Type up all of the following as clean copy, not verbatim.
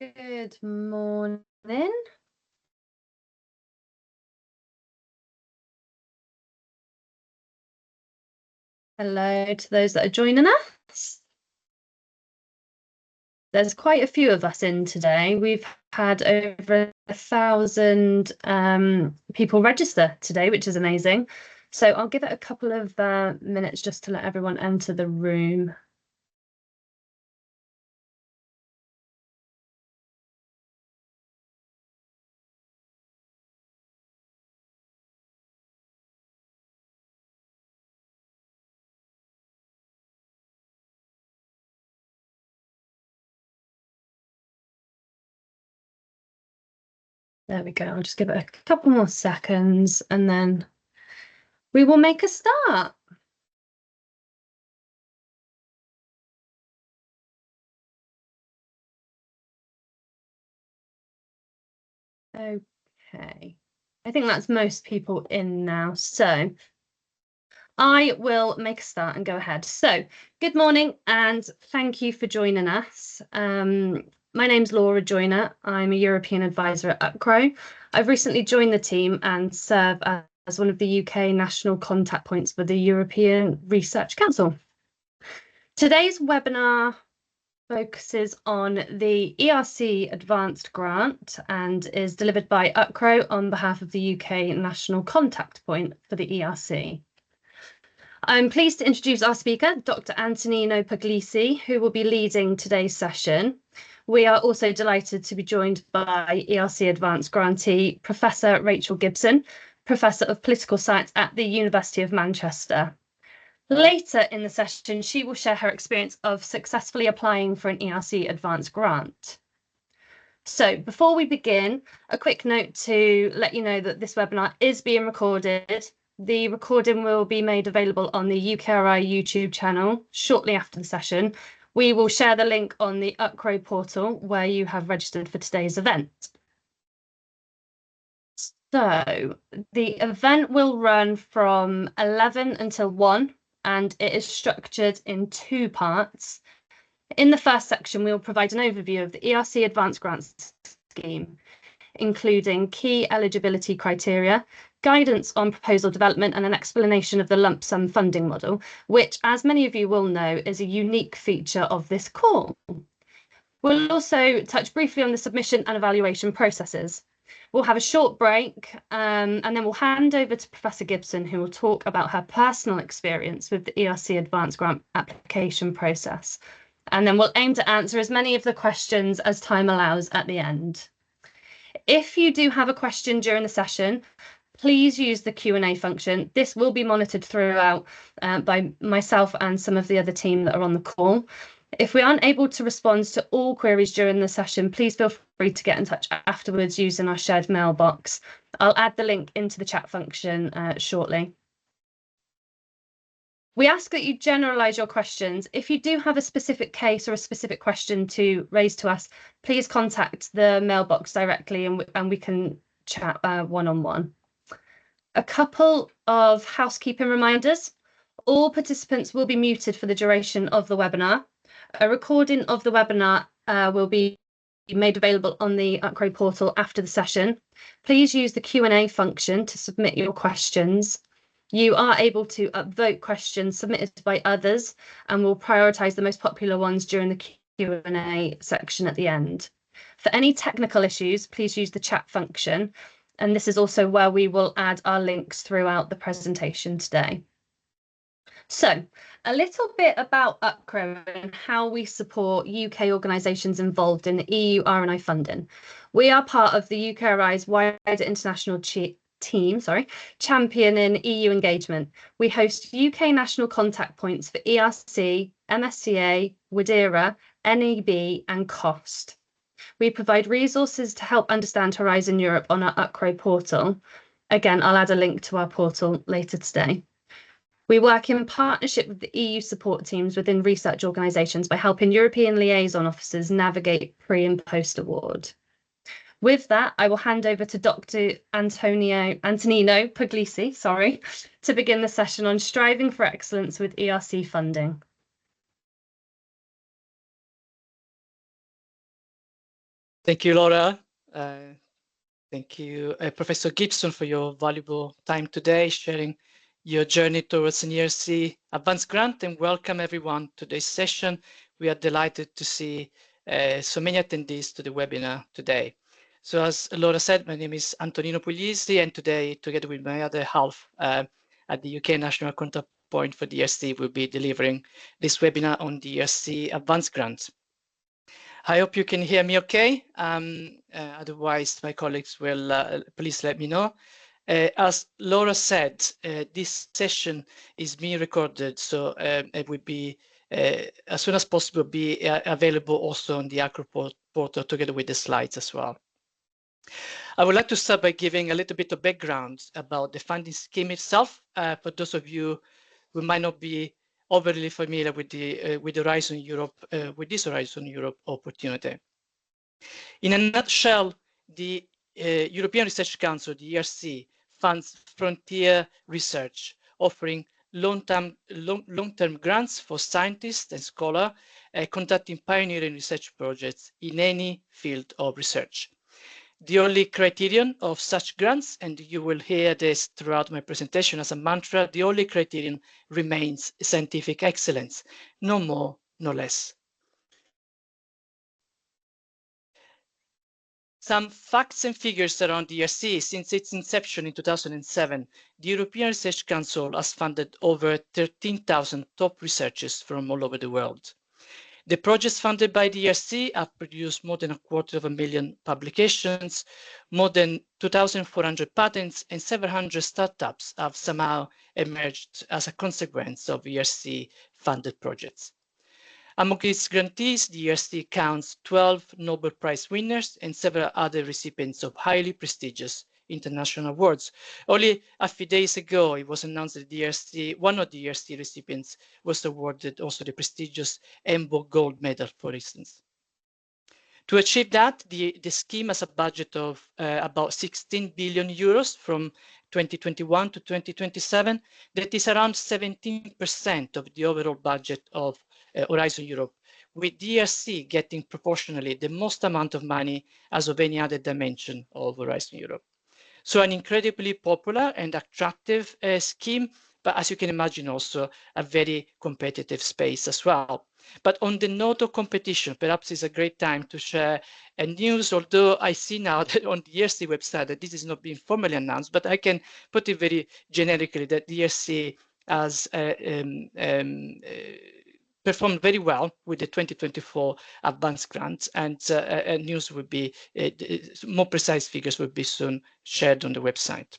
Good morning. Hello to those that are joining us. There's quite a few of us in today. We've had over 1,000 people register today, which is amazing. So I'll give it a couple of minutes just to let everyone enter the room. There we go. I'll just give it a couple more seconds and then we will make a start. Okay. I think that's most people in now. So I will make a start and go ahead. So good morning and thank you for joining us. My name's Laura Joyner. I'm a European advisor at UKRO. I've recently joined the team and serve as one of the UK national contact points for the European Research Council. Today's webinar focuses on the ERC Advanced Grant and is delivered by UKRO on behalf of the UK national contact point for the ERC. I'm pleased to introduce our speaker, Dr. Antonino Puglisi, who will be leading today's session. We are also delighted to be joined by ERC Advanced Grantee, Professor Rachel Gibson, Professor of Political Science at the University of Manchester. Later in the session, she will share her experience of successfully applying for an ERC Advanced Grant. So before we begin, a quick note to let you know that this webinar is being recorded. The recording will be made available on the UKRO YouTube channel shortly after the session. We will share the link on the UKRO portal where you have registered for today's event. So the event will run from 11 until 1 and it is structured in two parts. In the first section, we will provide an overview of the ERC Advanced Grants Scheme, including key eligibility criteria, guidance on proposal development and an explanation of the lump sum funding model, which, as many of you will know, is a unique feature of this call. We'll also touch briefly on the submission and evaluation processes. We'll have a short break and then we'll hand over to Professor Gibson, who will talk about her personal experience with the ERC Advanced Grant application process. And then we'll aim to answer as many of the questions as time allows at the end. If you do have a question during the session, please use the Q&A function. This will be monitored throughout by myself and some of the other team that are on the call. If we aren't able to respond to all queries during the session, please feel free to get in touch afterwards using our shared mailbox. I'll add the link into the chat function shortly. We ask that you generalise your questions. If you do have a specific case or a specific question to raise to us, please contact the mailbox directly and we can chat one-on-one. A couple of housekeeping reminders. All participants will be muted for the duration of the webinar. A recording of the webinar will be made available on the UKRO portal after the session. Please use the Q&A function to submit your questions. You are able to upvote questions submitted by others and we'll prioritise the most popular ones during the Q&A section at the end. For any technical issues, please use the chat function. And this is also where we will add our links throughout the presentation today. So a little bit about UKRO and how we support UK organisations involved in the EU R&I funding. We are part of the UKRI's wider international team, championing EU engagement. We host UK national contact points for ERC, MSCA, WIDERA, NEB and COST. We provide resources to help understand Horizon Europe on our UKRO portal. Again, I'll add a link to our portal later today. We work in partnership with the EU support teams within research organisations by helping European liaison officers navigate pre and post award. With that, I will hand over to Dr. Antonino Puglisi, to begin the session on striving for excellence with ERC funding. Thank you, Laura. Thank you, Professor Gibson, for your valuable time today, sharing your journey towards an ERC Advanced Grant, and welcome everyone to this session. We are delighted to see so many attendees to the webinar today. So as Laura said, my name is Antonino Puglisi, and today, together with my other half at the UK National Contact Point for the ERC, we'll be delivering this webinar on the ERC Advanced Grant. I hope you can hear me okay. Otherwise, my colleagues will please let me know. As Laura said, this session is being recorded, so it will be, as soon as possible, be available also on the ERC portal together with the slides as well. I would like to start by giving a little bit of background about the funding scheme itself, for those of you who might not be overly familiar with Horizon Europe, with this Horizon Europe opportunity. In a nutshell, the European Research Council, the ERC, funds frontier research, offering long-term grants for scientists and scholars conducting pioneering research projects in any field of research. The only criterion of such grants, and you will hear this throughout my presentation as a mantra, the only criterion remains scientific excellence, no more, no less. Some facts and figures around the ERC. Since its inception in 2007, the European Research Council has funded over 13,000 top researchers from all over the world. The projects funded by the ERC have produced more than 250,000 publications, more than 2,400 patents, and several hundred startups have somehow emerged as a consequence of ERC-funded projects. Among its grantees, the ERC counts 12 Nobel Prize winners and several other recipients of highly prestigious international awards. Only a few days ago, it was announced that the ERC, one of the ERC recipients was awarded also the prestigious EMBO Gold Medal, for instance. To achieve that, the scheme has a budget of about 16 billion euros from 2021 to 2027. That is around 17% of the overall budget of Horizon Europe, with DRC getting proportionally the most amount of money as of any other dimension of Horizon Europe. So an incredibly popular and attractive scheme, but as you can imagine, also a very competitive space as well. But on the note of competition, perhaps it's a great time to share a news, although I see now that on the ERC website that this is not being formally announced, but I can put it very generically that the ERC has performed very well with the 2024 Advanced Grant, and news will be, more precise figures will be soon shared on the website.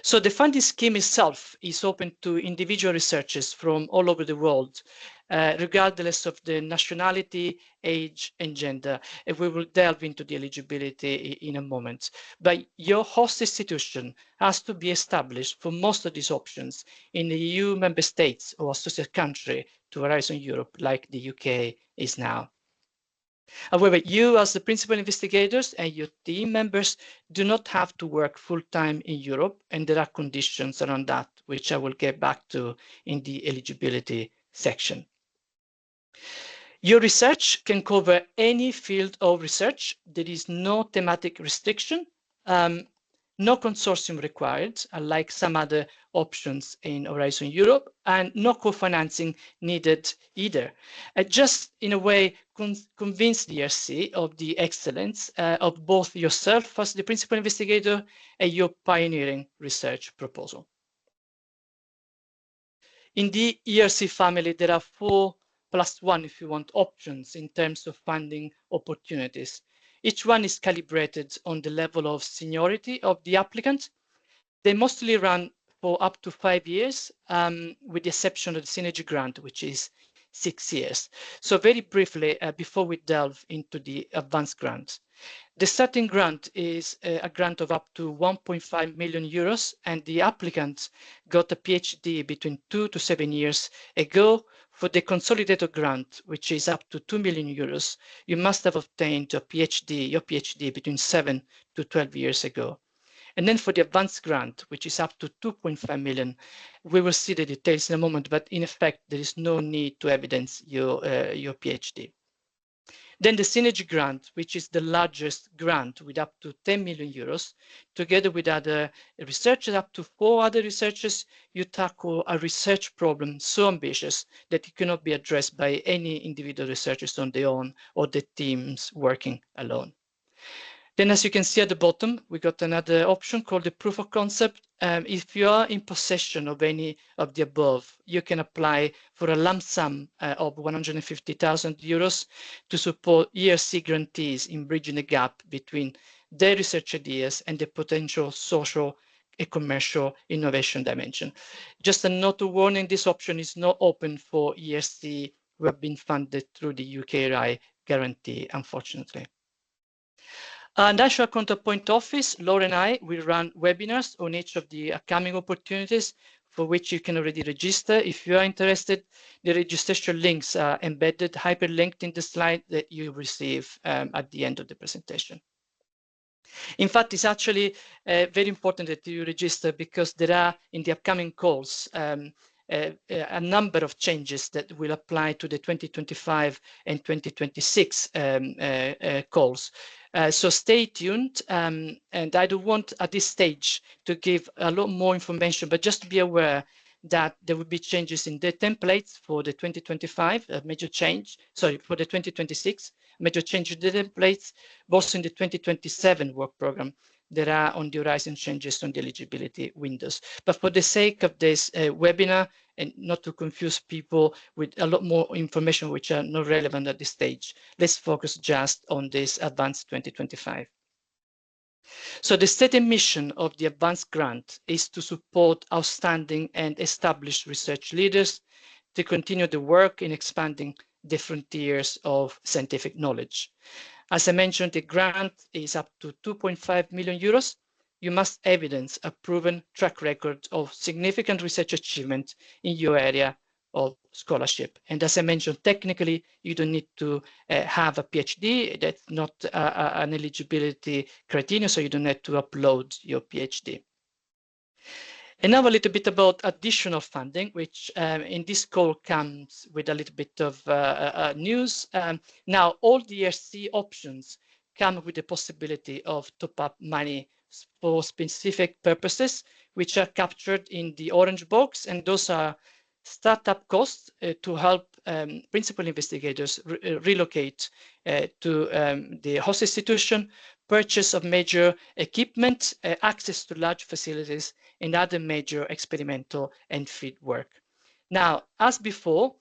So the funding scheme itself is open to individual researchers from all over the world, regardless of the nationality, age, and gender. And we will delve into the eligibility in a moment. But your host institution has to be established for most of these options in the EU member states or associate country to Horizon Europe, like the UK is now. However, you as the principal investigators and your team members do not have to work full-time in Europe, and there are conditions around that, which I will get back to in the eligibility section. Your research can cover any field of research. There is no thematic restriction, no consortium required, unlike some other options in Horizon Europe, and no co-financing needed either. Just in a way, convince the ERC of the excellence of both yourself as the principal investigator and your pioneering research proposal. In the ERC family, there are 4+1, if you want, options in terms of funding opportunities. Each one is calibrated on the level of seniority of the applicant. They mostly run for up to 5 years, with the exception of the Synergy Grant, which is 6 years. So very briefly, before we delve into the Advanced Grant, the starting grant is a grant of up to 1.5 million euros, and the applicant got a PhD between 2 to 7 years ago. For the consolidated grant, which is up to 2 million euros, you must have obtained your PhD between 7 to 12 years ago. And then for the advanced grant, which is up to 2.5 million, we will see the details in a moment, but in effect, there is no need to evidence your PhD. Then the Synergy Grant, which is the largest grant with up to 10 million euros, together with other researchers, up to 4 other researchers, you tackle a research problem so ambitious that it cannot be addressed by any individual researchers on their own or the teams working alone. Then, as you can see at the bottom, we got another option called the proof of concept. If you are in possession of any of the above, you can apply for a lump sum of 150,000 euros to support ERC grantees in bridging the gap between their research ideas and the potential social and commercial innovation dimension. Just a note of warning, this option is not open for ERC who have been funded through the UKRO guarantee, unfortunately. National Counterpoint Office, Laura and I will run webinars on each of the upcoming opportunities for which you can already register. If you are interested, the registration links are embedded, hyperlinked in the slide that you receive at the end of the presentation. In fact, it's actually very important that you register because there are, in the upcoming calls, a number of changes that will apply to the 2025 and 2026 calls. So stay tuned, and I don't want at this stage to give a lot more information, but just be aware that there will be changes in the templates for the 2025, major change, sorry, for the 2026, major change in the templates, both in the 2027 work program. There are on the horizon changes on the eligibility windows. But for the sake of this webinar, and not to confuse people with a lot more information which are not relevant at this stage, let's focus just on this Advanced 2025. So the stated mission of the Advanced Grant is to support outstanding and established research leaders to continue the work in expanding the frontiers of scientific knowledge. As I mentioned, the grant is up to 2.5 million euros. You must evidence a proven track record of significant research achievement in your area of scholarship. And as I mentioned, technically, you don't need to have a PhD. That's not an eligibility criterion, so you don't have to upload your PhD. And now a little bit about additional funding, which in this call comes with a little bit of news. Now, all the ERC options come with the possibility of top-up money for specific purposes, which are captured in the orange box, and those are startup costs to help principal investigators relocate to the host institution, purchase of major equipment, access to large facilities, and other major experimental and field work. Now, as before,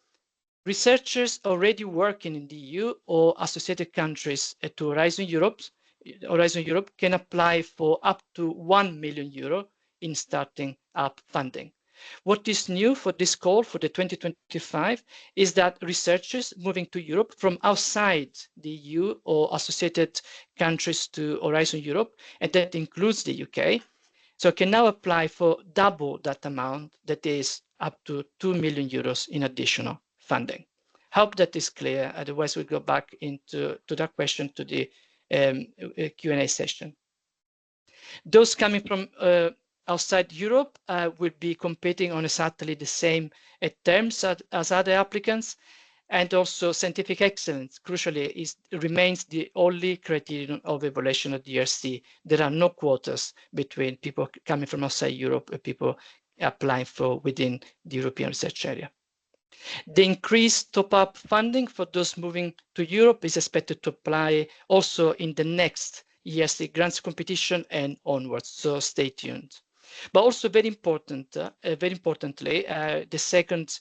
researchers already working in the EU or associated countries to Horizon Europe can apply for up to 1 million euro in starting up funding. What is new for this call for the 2025 is that researchers moving to Europe from outside the EU or associated countries to Horizon Europe, and that includes the UK, so can now apply for double that amount, that is up to 2 million euros in additional funding. Hope that is clear, otherwise we'll go back into that question to the Q&A session. Those coming from outside Europe will be competing on exactly the same terms as other applicants, and also scientific excellence, crucially, remains the only criterion of evaluation of the ERC. There are no quotas between people coming from outside Europe and people applying for within the European research area. The increased top-up funding for those moving to Europe is expected to apply also in the next ERC grants competition and onwards, so stay tuned. But also very importantly, the second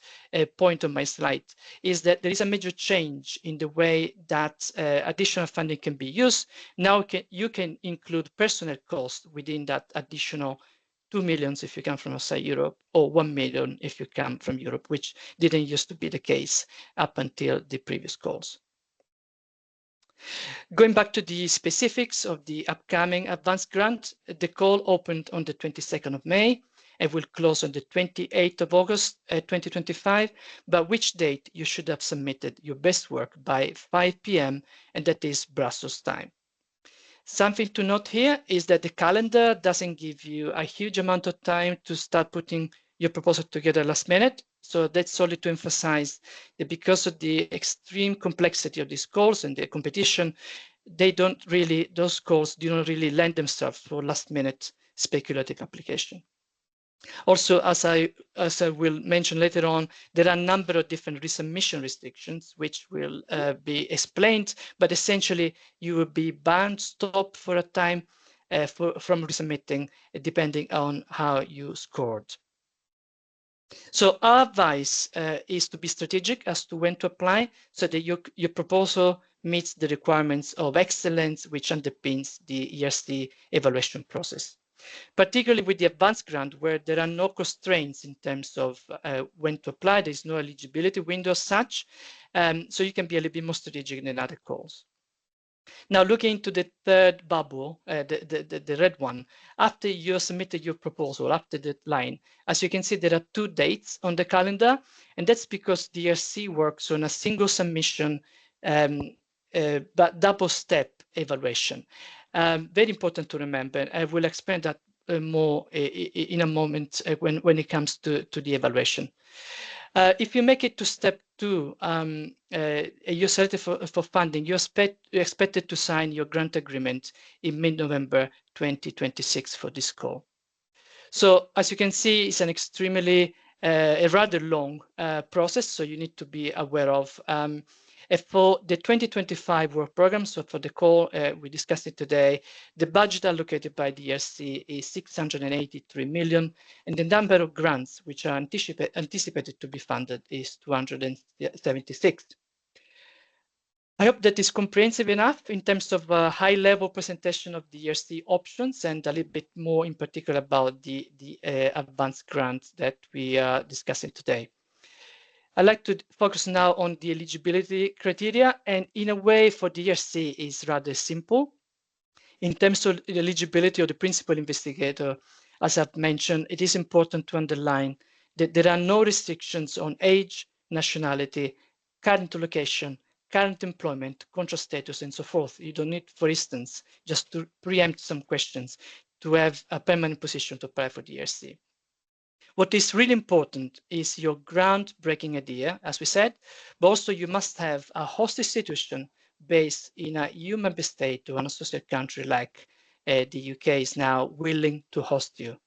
point on my slide is that there is a major change in the way that additional funding can be used. Now you can include personnel costs within that additional 2 million if you come from outside Europe, or 1 million if you come from Europe, which didn't used to be the case up until the previous calls. Going back to the specifics of the upcoming advanced grant, the call opened on the 22nd of May and will close on the 28th of August 2025, by which date you should have submitted your best work by 5 p.m. and that is Brussels time. Something to note here is that the calendar doesn't give you a huge amount of time to start putting your proposal together last minute. So that's only to emphasize that because of the extreme complexity of these calls and the competition, those calls do not really lend themselves for last minute speculative application. Also, as I will mention later on, there are a number of different resubmission restrictions, which will be explained, but essentially you will be banned, stopped for a time from resubmitting, depending on how you scored. So our advice is to be strategic as to when to apply so that your proposal meets the requirements of excellence, which underpins the ERC evaluation process. Particularly with the advanced grant, where there are no constraints in terms of when to apply, there is no eligibility window as such, so you can be a little bit more strategic than other calls. Now, looking into the third bubble, the red one, after you submitted your proposal, after the deadline, as you can see, there are 2 dates on the calendar, and that's because the ERC works on a single submission, but double-step evaluation. Very important to remember. I will explain that more in a moment when it comes to the evaluation. If you make it to step 2, you're selected for funding, you're expected to sign your grant agreement in mid-November 2026 for this call. So as you can see, it's an extremely, a rather long process, so you need to be aware of. For the 2025 work program, so for the call, we discussed it today, the budget allocated by the ERC is 683 million, and the number of grants which are anticipated to be funded is 276. I hope that is comprehensive enough in terms of a high-level presentation of the ERC options and a little bit more in particular about the advanced grant that we are discussing today. I'd like to focus now on the eligibility criteria, and in a way for the ERC is rather simple. In terms of the eligibility of the principal investigator, as I've mentioned, it is important to underline that there are no restrictions on age, nationality, current location, current employment, contract status, and so forth. You don't need, for instance, just to preempt some questions, to have a permanent position to apply for the ERC. What is really important is your groundbreaking idea, as we said, but also you must have a host institution based in a EU member state or an associate country like the UK is now willing to host you.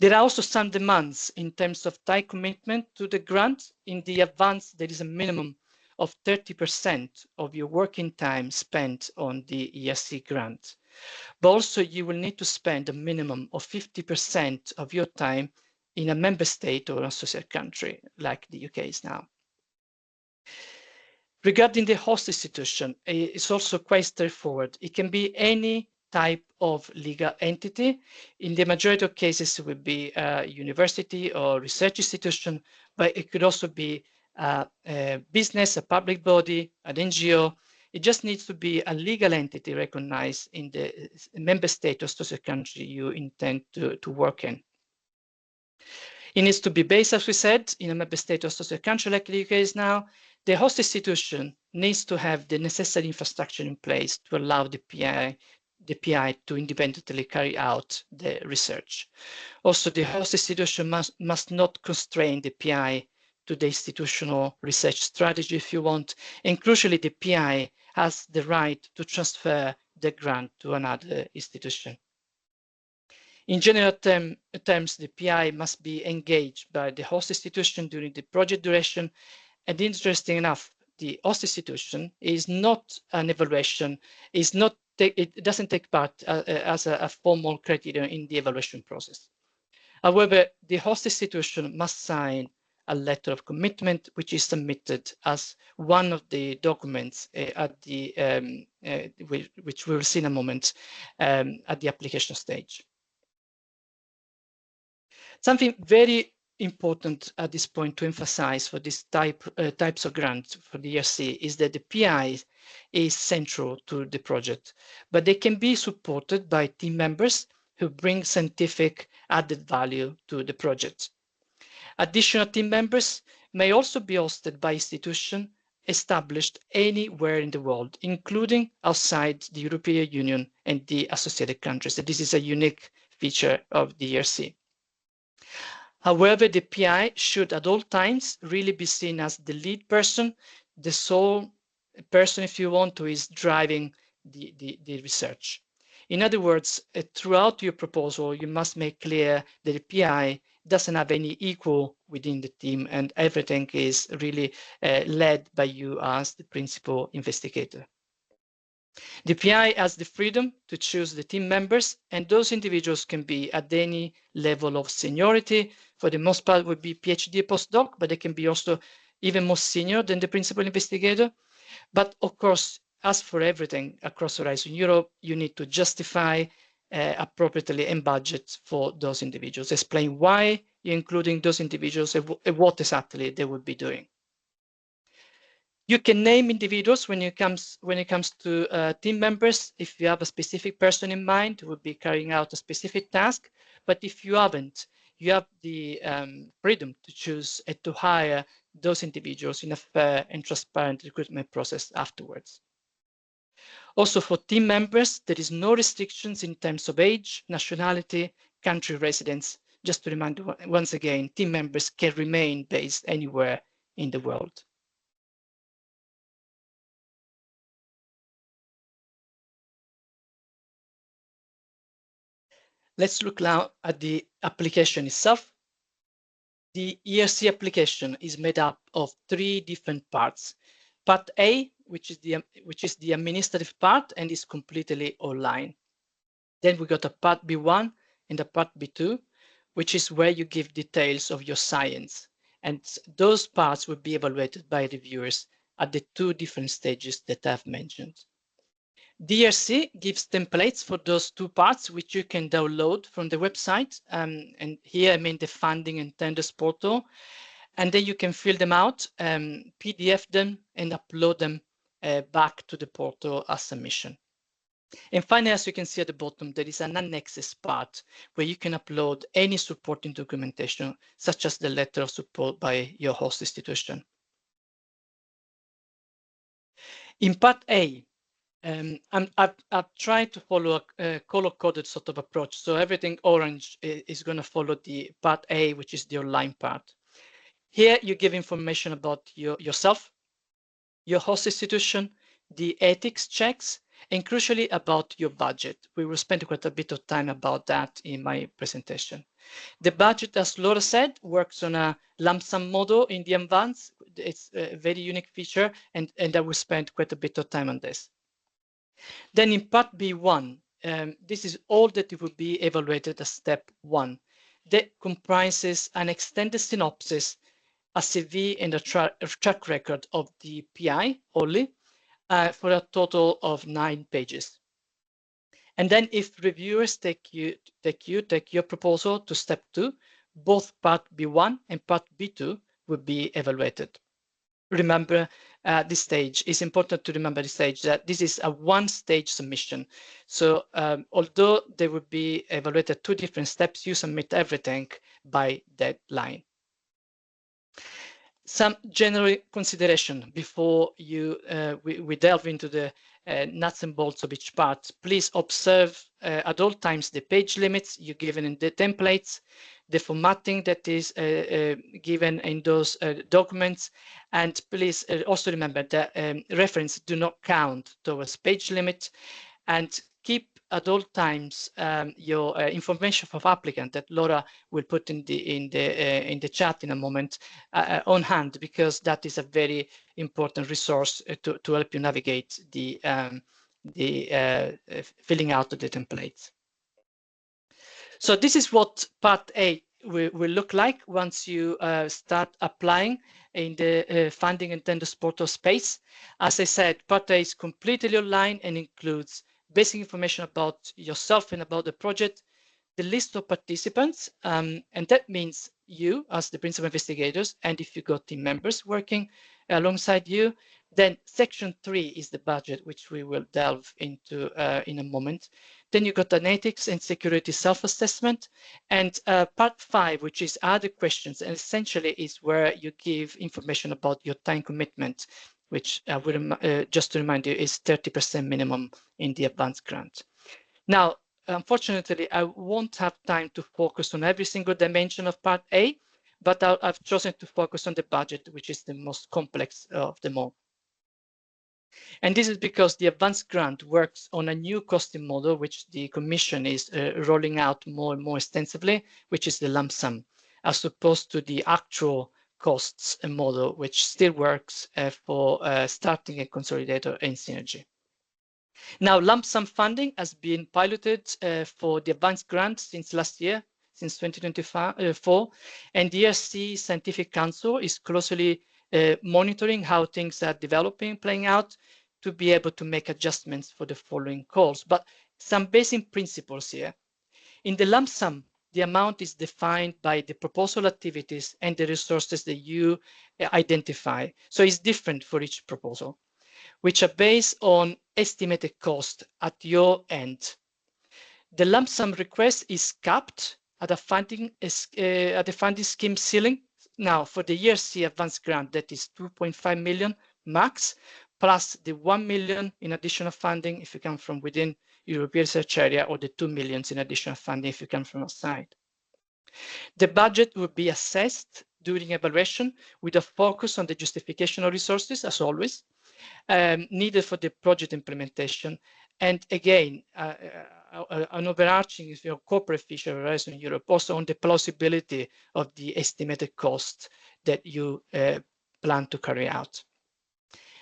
There are also some demands in terms of time commitment to the grant. In the advance, there is a minimum of 30% of your working time spent on the ERC grant. But also you will need to spend a minimum of 50% of your time in a member state or an associate country like the UK is now. Regarding the host institution, it's also quite straightforward. It can be any type of legal entity. In the majority of cases, it would be a university or research institution, but it could also be a business, a public body, an NGO. It just needs to be a legal entity recognized in the member state or associate country you intend to work in. It needs to be based, as we said, in a member state or associate country like the UK is now. The host institution needs to have the necessary infrastructure in place to allow the PI to independently carry out the research. Also, the host institution must not constrain the PI to the institutional research strategy, if you want. And crucially, the PI has the right to transfer the grant to another institution. In general terms, the PI must be engaged by the host institution during the project duration. And interesting enough, the host institution is not an evaluation, it doesn't take part as a formal criteria in the evaluation process. However, the host institution must sign a letter of commitment, which is submitted as one of the documents at the which we will see in a moment at the application stage. Something very important at this point to emphasize for these types of grants for the ERC is that the PI is central to the project, but they can be supported by team members who bring scientific added value to the project. Additional team members may also be hosted by institutions established anywhere in the world, including outside the European Union and the associated countries. This is a unique feature of the ERC. However, the PI should at all times really be seen as the lead person, the sole person, if you want, who is driving the research. In other words, throughout your proposal, you must make clear that the PI doesn't have any equal within the team and everything is really led by you as the principal investigator. The PI has the freedom to choose the team members, and those individuals can be at any level of seniority. For the most part, would be PhD postdoc, but they can be also even more senior than the principal investigator. But of course, as for everything across Horizon Europe, you need to justify appropriately and budget for those individuals. Explain why you're including those individuals and what exactly they would be doing. You can name individuals when it comes to team members. If you have a specific person in mind who will be carrying out a specific task, but if you haven't, you have the freedom to choose and to hire those individuals in a fair and transparent recruitment process afterwards. Also for team members, there is no restrictions in terms of age, nationality, country residence. Just to remind you once again, team members can remain based anywhere in the world. Let's look now at the application itself. The ERC application is made up of 3 different parts. Part A, which is the administrative part and is completely online. Then we got a part B1 and a part B2, which is where you give details of your science. And those parts will be evaluated by reviewers at the 2 different stages that I've mentioned. DRC gives templates for those 2 parts, which you can download from the website. And here I mean the funding and tenders portal. And then you can fill them out, PDF them, and upload them back to the portal as submission. And finally, as you can see at the bottom, there is an annexes part where you can upload any supporting documentation, such as the letter of support by your host institution. In part A, I've tried to follow a color-coded sort of approach. So everything orange is going to follow the part A, which is the online part. Here you give information about yourself, your host institution, the ethics checks, and crucially about your budget. We will spend quite a bit of time about that in my presentation. The budget, as Laura said, works on a lump sum model in the advance. It's a very unique feature, and I will spend quite a bit of time on this. Then in part B1, this is all that it will be evaluated as step 1. That comprises an extended synopsis, a CV, and a track record of the PI only, for a total of 9 pages. And then if reviewers take your proposal to step 2, both part B1 and part B2 will be evaluated. Remember this stage, it's important to remember this stage that this is a 1-stage submission. So although they will be evaluated 2 different steps, you submit everything by deadline. Some general consideration before we delve into the nuts and bolts of each part. Please observe at all times the page limits you're given in the templates, the formatting that is given in those documents, and please also remember that reference do not count towards page limit, and keep at all times your information for applicant that Laura will put in the chat in a moment on hand, because that is a very important resource to help you navigate the filling out of the templates. So this is what part A will look like once you start applying in the funding and tenders portal space. As I said, part A is completely online and includes basic information about yourself and about the project, the list of participants, and that means you as the principal investigators, and if you got team members working alongside you. Then section 3 is the budget, which we will delve into in a moment. Then you got an ethics and security self-assessment, and part 5, which is other questions, and essentially is where you give information about your time commitment, which just to remind you is 30% minimum in the advanced grant. Now, unfortunately, I won't have time to focus on every single dimension of Part A, but I've chosen to focus on the budget, which is the most complex of them all. And this is because the advanced grant works on a new costing model, which the Commission is rolling out more and more extensively, which is the lump sum, as opposed to the actual costs model, which still works for starting a consolidator and synergy. Now, lump sum funding has been piloted for the advanced grant since last year, since 2024, and the ERC Scientific Council is closely monitoring how things are developing, playing out, to be able to make adjustments for the following calls. But some basic principles here. In the lump sum, the amount is defined by the proposal activities and the resources that you identify. So it's different for each proposal, which are based on estimated cost at your end. The lump sum request is capped at the funding scheme ceiling. Now, for the ERC Advanced Grant, that is 2.5 million max, plus the 1 million in additional funding if you come from within European Research Area, or the 2 million in additional funding if you come from outside. The budget will be assessed during evaluation with a focus on the justification of resources, as always, needed for the project implementation. And again, an overarching corporate feature of Horizon Europe, also on the plausibility of the estimated cost that you plan to carry out.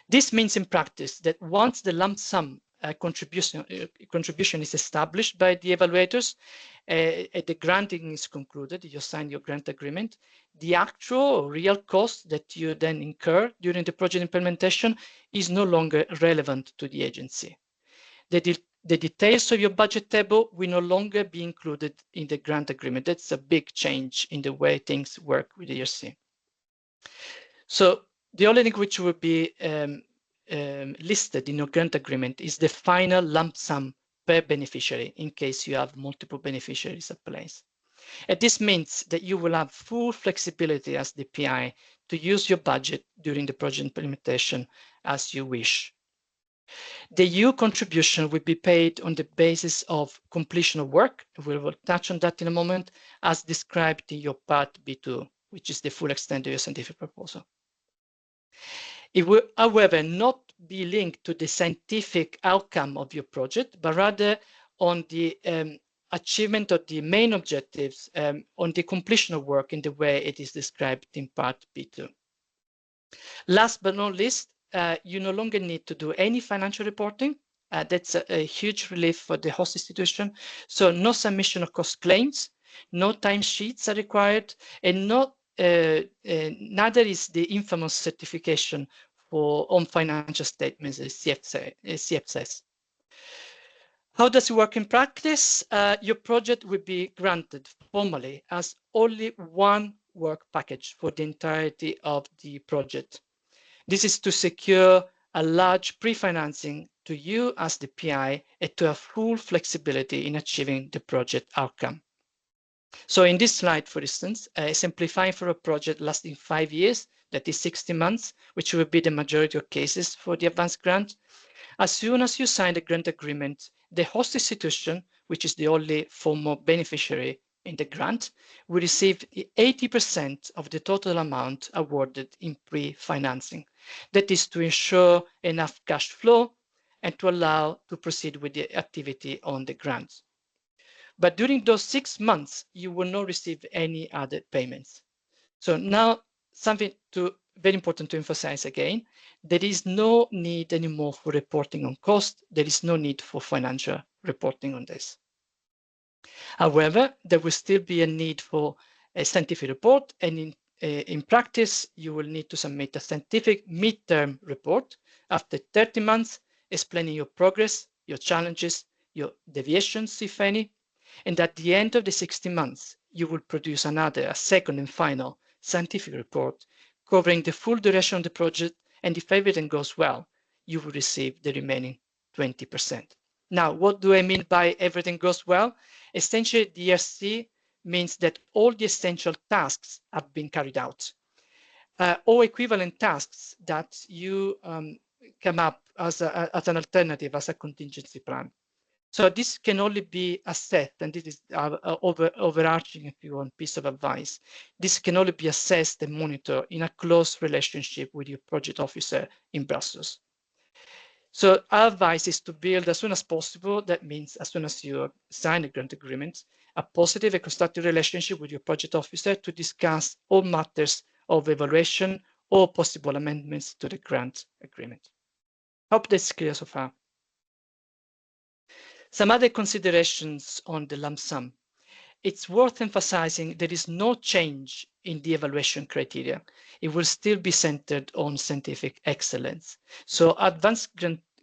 This means in practice that once the lump sum contribution is established by the evaluators, the granting is concluded, you sign your grant agreement, the actual or real cost that you then incur during the project implementation is no longer relevant to the agency. The details of your budget table will no longer be included in the grant agreement. That's a big change in the way things work with the ERC. So the only thing which will be listed in your grant agreement is the final lump sum per beneficiary in case you have multiple beneficiaries at place. And this means that you will have full flexibility as the PI to use your budget during the project implementation as you wish. The EU contribution will be paid on the basis of completion of work. We will touch on that in a moment, as described in your Part B2, which is the full extent of your scientific proposal. It will, however, not be linked to the scientific outcome of your project, but rather on the achievement of the main objectives, on the completion of work in the way it is described in Part B2. Last but not least, you no longer need to do any financial reporting. That's a huge relief for the host institution. So no submission of cost claims, no timesheets are required, and neither is the infamous certification on financial statements, CFS. How does it work in practice? Your project will be granted formally as only one work package for the entirety of the project. This is to secure a large pre-financing to you as the PI and to have full flexibility in achieving the project outcome. So in this slide, for instance, simplifying for a project lasting 5 years, that is 60 months, which will be the majority of cases for the advanced grant. As soon as you sign the grant agreement, the host institution, which is the only formal beneficiary in the grant, will receive 80% of the total amount awarded in pre-financing. That is to ensure enough cash flow and to allow to proceed with the activity on the grant. But during those 6 months, you will not receive any other payments. So now something very important to emphasize again, there is no need anymore for reporting on cost. There is no need for financial reporting on this. However, there will still be a need for a scientific report, and in practice, you will need to submit a scientific midterm report after 30 months, explaining your progress, your challenges, your deviations, if any, and at the end of the 60 months, you will produce a second and final scientific report covering the full duration of the project, and if everything goes well, you will receive the remaining 20%. Now, what do I mean by everything goes well? Essentially, the ERC means that all the essential tasks have been carried out. All equivalent tasks that you come up as an alternative, as a contingency plan. So this can only be assessed, and this is overarching, if you want, piece of advice. This can only be assessed and monitored in a close relationship with your project officer in Brussels. So our advice is to build as soon as possible. That means as soon as you sign a grant agreement, a positive and constructive relationship with your project officer to discuss all matters of evaluation or possible amendments to the grant agreement. Hope that's clear so far. Some other considerations on the lump sum. It's worth emphasizing there is no change in the evaluation criteria. It will still be centered on scientific excellence. So advanced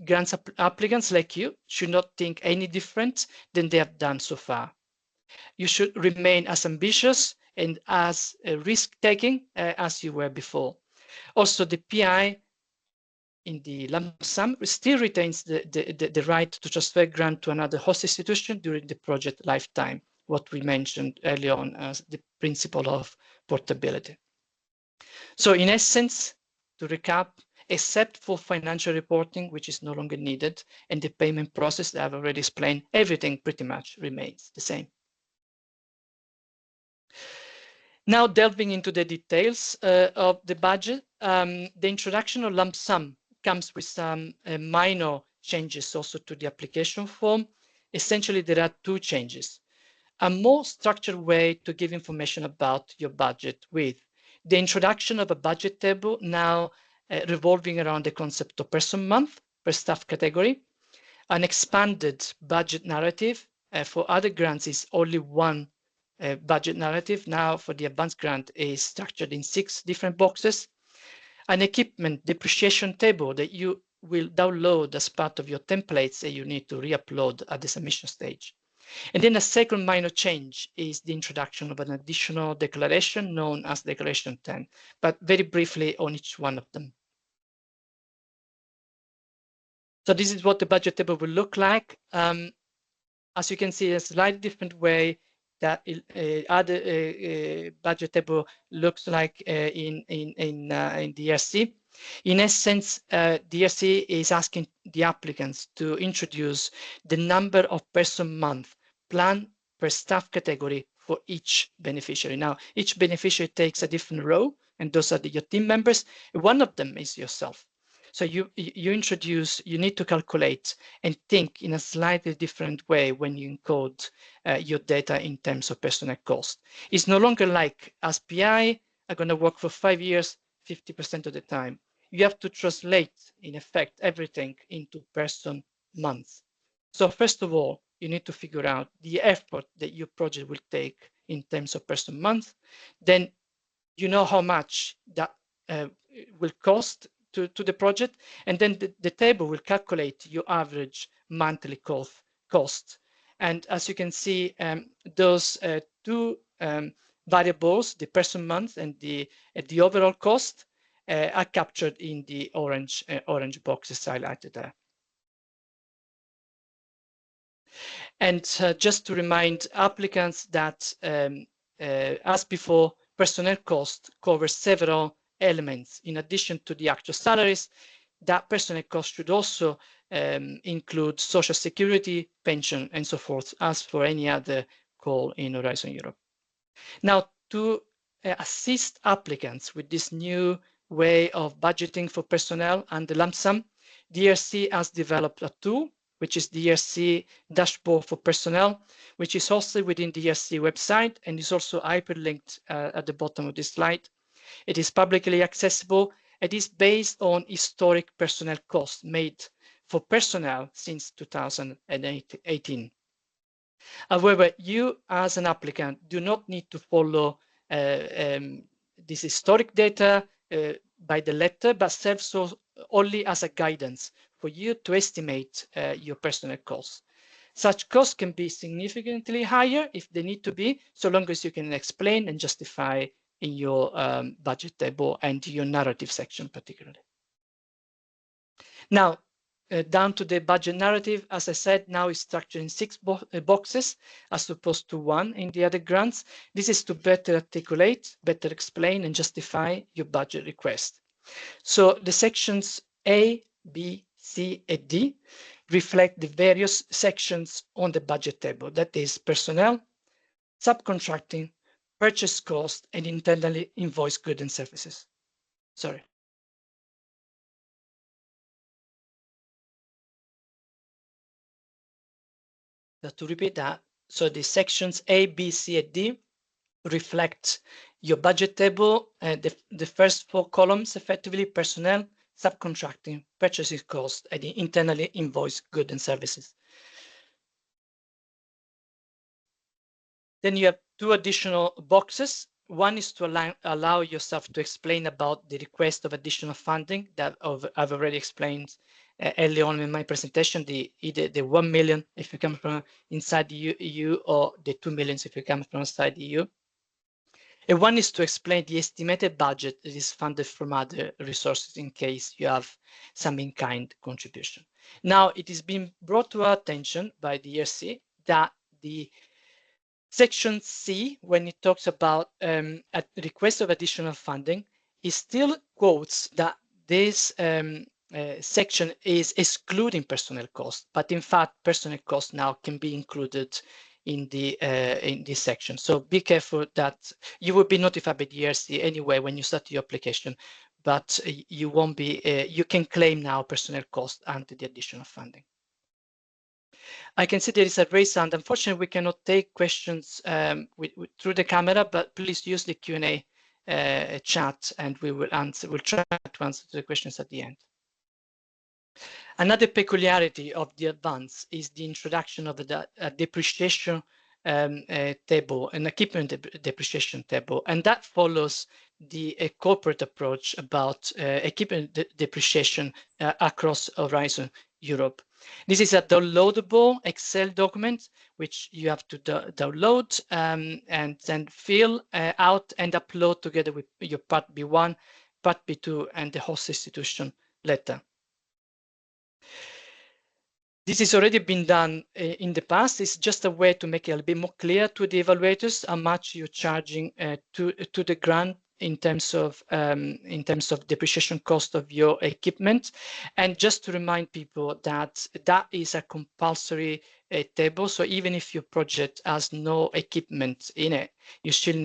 grants applicants like you should not think any different than they have done so far. You should remain as ambitious and as risk-taking as you were before. Also, the PI in the lump sum still retains the right to transfer grant to another host institution during the project lifetime, what we mentioned earlier on as the principle of portability. So in essence, to recap, except for financial reporting, which is no longer needed, and the payment process that I've already explained, everything pretty much remains the same. Now delving into the details of the budget, the introduction of lump sum comes with some minor changes also to the application form. Essentially, there are two changes. A more structured way to give information about your budget with the introduction of a budget table now revolving around the concept of person month per staff category, an expanded budget narrative. For other grants is only one budget narrative. Now for the advanced grant is structured in 6 different boxes. An equipment depreciation table that you will download as part of your templates that you need to re-upload at the submission stage. And then a second minor change is the introduction of an additional declaration known as Declaration 10, but very briefly on each one of them. So this is what the budget table will look like. As you can see, a slightly different way that other budget table looks like in the ERC. In essence, the ERC is asking the applicants to introduce the number of person month plan per staff category for each beneficiary. Now, each beneficiary takes a different row, and those are your team members. One of them is yourself. So you need to calculate and think in a slightly different way when you encode your data in terms of personnel cost. It's no longer like as PI, I'm going to work for 5 years, 50% of the time. You have to translate, in effect, everything into person months. So first of all, you need to figure out the effort that your project will take in terms of person months. Then you know how much that will cost to the project, and then the table will calculate your average monthly cost. And as you can see, those two variables, the person month and the overall cost, are captured in the orange boxes highlighted there. And just to remind applicants that, as before, personnel cost covers several elements. In addition to the actual salaries, that personnel cost should also include social security, pension, and so forth, as for any other call in Horizon Europe. Now, to assist applicants with this new way of budgeting for personnel and the lump sum, the ERC has developed a tool, which is the ERC dashboard for personnel, which is hosted within the ERC website and is also hyperlinked at the bottom of this slide. It is publicly accessible. It is based on historic personnel costs made for personnel since 2018. However, you as an applicant do not need to follow this historic data by the letter, but serves only as a guidance for you to estimate your personnel costs. Such costs can be significantly higher if they need to be, so long as you can explain and justify in your budget table and your narrative section particularly. Now, down to the budget narrative, as I said, now it's structured in 6 boxes as opposed to 1 in the other grants. This is to better articulate, better explain, and justify your budget request. So the sections A, B, C, and D reflect the various sections on the budget table. That is personnel, subcontracting, purchase cost, and internally invoiced goods and services. Sorry. So to repeat that, so the sections A, B, C, and D reflect your budget table. The first 4 columns, effectively personnel, subcontracting, purchasing cost, and the internally invoiced goods and services. Then you have 2 additional boxes. One is to allow yourself to explain about the request of additional funding that I've already explained early on in my presentation, either the 1 million if you come from inside the EU or the 2 million if you come from outside the EU. And one is to explain the estimated budget that is funded from other resources in case you have some in-kind contribution. Now, it is being brought to our attention by the ERC that the Section C, when it talks about a request of additional funding, it still quotes that this section is excluding personnel costs, but in fact, personnel costs now can be included in this section. So be careful that you will be notified by the ERC anyway when you start your application, but you won't be. You can claim now personnel costs under the additional funding. I can see there is a raised hand. Unfortunately, we cannot take questions through the camera, but please use the Q&A chat and we will answer. We'll try to answer the questions at the end. Another peculiarity of the advance is the introduction of a depreciation table, an equipment depreciation table, and that follows the corporate approach about equipment depreciation across Horizon Europe. This is a downloadable Excel document which you have to download and then fill out and upload together with your Part B1, Part B2, and the host institution letter. This has already been done in the past. It's just a way to make it a little bit more clear to the evaluators how much you're charging to the grant in terms of depreciation cost of your equipment. And just to remind people that that is a compulsory table. So even if your project has no equipment in it, you still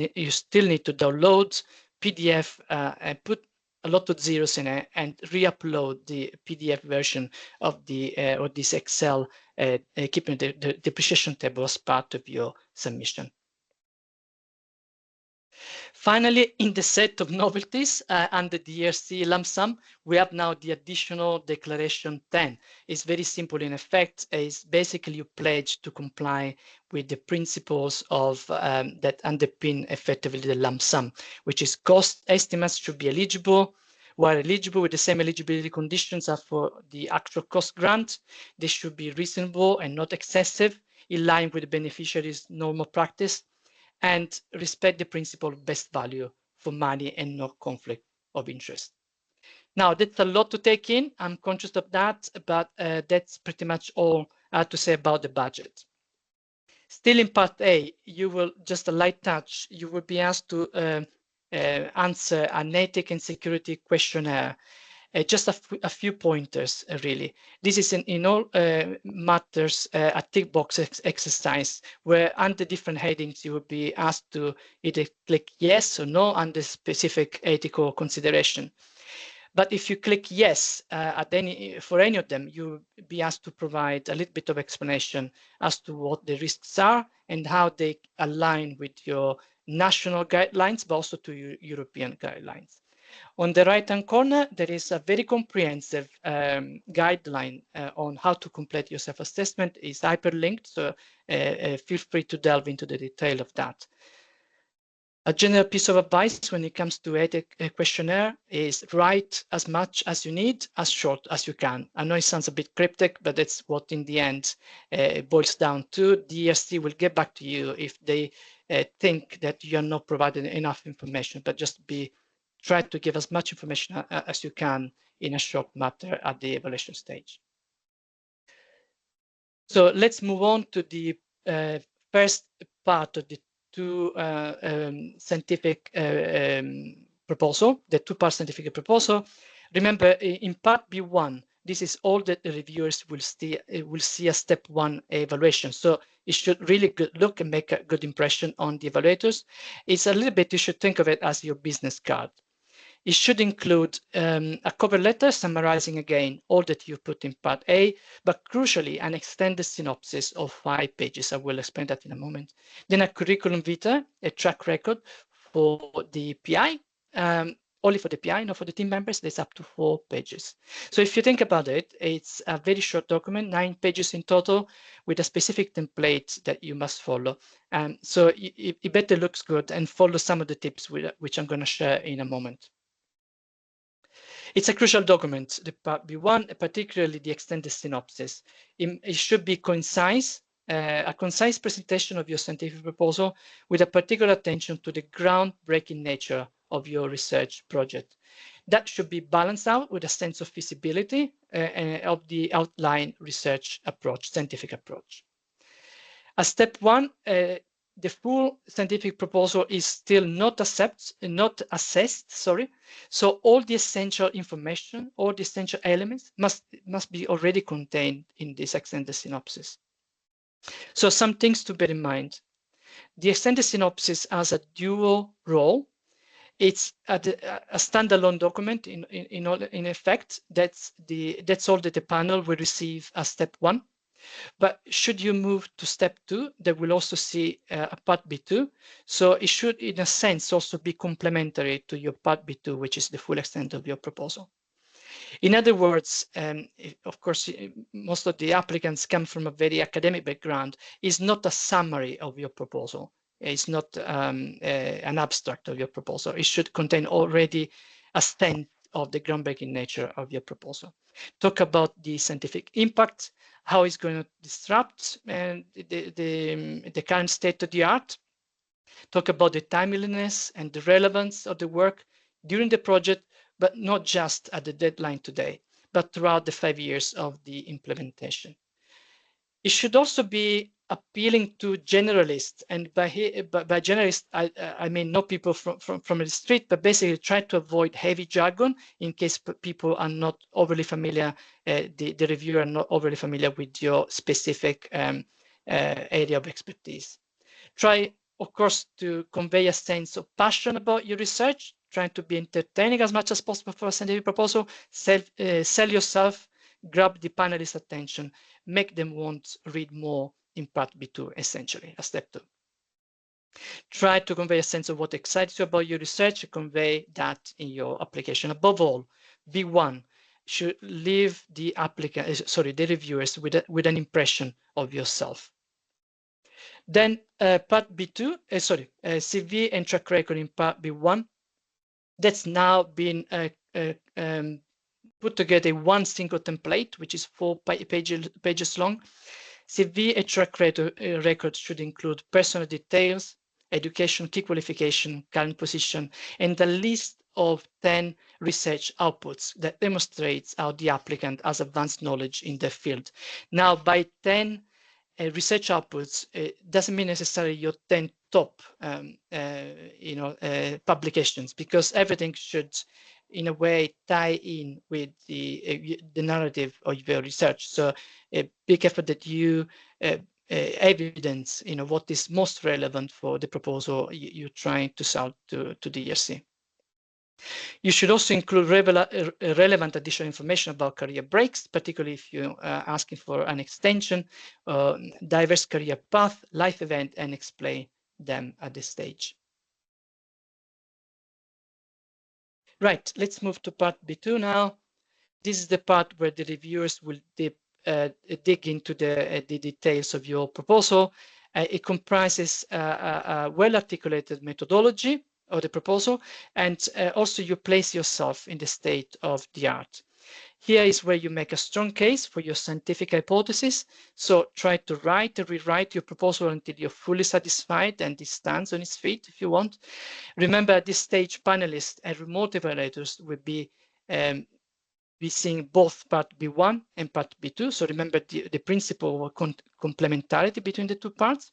need to download PDF and put a lot of zeros in it and re-upload the PDF version of this Excel equipment depreciation table as part of your submission. Finally, in the set of novelties under the ERC lump sum, we have now the additional declaration 10. It's very simple in effect. It's basically you pledge to comply with the principles of that underpin effectively the lump sum, which is cost estimates should be eligible. While eligible with the same eligibility conditions as for the actual cost grant, they should be reasonable and not excessive, in line with the beneficiary's normal practice, and respect the principle of best value for money and no conflict of interest. Now, that's a lot to take in. I'm conscious of that, but that's pretty much all I have to say about the budget. Still in Part A, you will, just a light touch, you will be asked to answer an ethics and security questionnaire. Just a few pointers, really. This is in all matters a tick box exercise where under different headings you will be asked to either click yes or no under specific ethical consideration. But if you click yes for any of them, you'll be asked to provide a little bit of explanation as to what the risks are and how they align with your national guidelines, but also to your European guidelines. On the right-hand corner, there is a very comprehensive guideline on how to complete your self-assessment. It's hyperlinked, so feel free to delve into the detail of that. A general piece of advice when it comes to ethics questionnaire is write as much as you need, as short as you can. I know it sounds a bit cryptic, but that's what in the end it boils down to. The ERC will get back to you if they think that you are not providing enough information, but just try to give as much information as you can in a short matter at the evaluation stage. So let's move on to the first part of the scientific proposal, the two-part scientific proposal. Remember, in Part B1, this is all that the reviewers will see as step one evaluation. So it should really look and make a good impression on the evaluators. It's a little bit, you should think of it as your business card. It should include a cover letter summarizing again all that you put in part A, but crucially an extended synopsis of 5 pages. I will explain that in a moment. Then a curriculum vitae, a track record for the PI, only for the PI, not for the team members. There's up to 4 pages. So if you think about it, it's a very short document, 9 pages in total, with a specific template that you must follow. So it better looks good and follow some of the tips which I'm going to share in a moment. It's a crucial document, the part B1, particularly the extended synopsis. It should be concise, a concise presentation of your scientific proposal with a particular attention to the groundbreaking nature of your research project. That should be balanced out with a sense of feasibility of the outline research approach, scientific approach. As step one, the full scientific proposal is still not assessed. So all the essential information, all the essential elements must be already contained in this extended synopsis. So some things to bear in mind. The extended synopsis has a dual role. It's a standalone document in effect. That's all that the panel will receive as step one. But should you move to step 2, they will also see a part B2. So it should, in a sense, also be complementary to your part B2, which is the full extent of your proposal. In other words, of course, most of the applicants come from a very academic background. It's not a summary of your proposal. It's not an abstract of your proposal. It should contain already a sense of the groundbreaking nature of your proposal. Talk about the scientific impact, how it's going to disrupt the current state of the art. Talk about the timeliness and the relevance of the work during the project, but not just at the deadline today, but throughout the 5 years of the implementation. It should also be appealing to generalists, and by generalists I mean not people from the street, but basically try to avoid heavy jargon in case people are not overly familiar, the reviewer are not overly familiar with your specific area of expertise. Try, of course, to convey a sense of passion about your research, trying to be entertaining as much as possible for a scientific proposal, sell yourself, grab the panelists' attention, make them want to read more in part B2, essentially, as step 2. Try to convey a sense of what excites you about your research, convey that in your application. Above all, B1 should leave the reviewers with an impression of yourself. Then part B2, CV and track record in part B1, that's now been put together in one single template, which is 4 pages long. CV and track record should include personal details, education, key qualification, current position, and a list of 10 research outputs that demonstrates how the applicant has advanced knowledge in their field. Now, by 10 research outputs, doesn't mean necessarily your 10 top publications, because everything should in a way tie in with the narrative of your research. So a big effort that you evidence what is most relevant for the proposal you're trying to sell to the ERC. You should also include relevant additional information about career breaks, particularly if you're asking for an extension, diverse career path, life event, and explain them at this stage. Right, let's move to part B2 now. This is the part where the reviewers will dig into the details of your proposal. It comprises a well-articulated methodology of the proposal, and also you place yourself in the state of the art. Here is where you make a strong case for your scientific hypothesis. So try to write and rewrite your proposal until you're fully satisfied and it stands on its feet if you want. Remember, at this stage, panelists and remote evaluators will be seeing both part B1 and part B2. So remember the principle of complementarity between the two parts.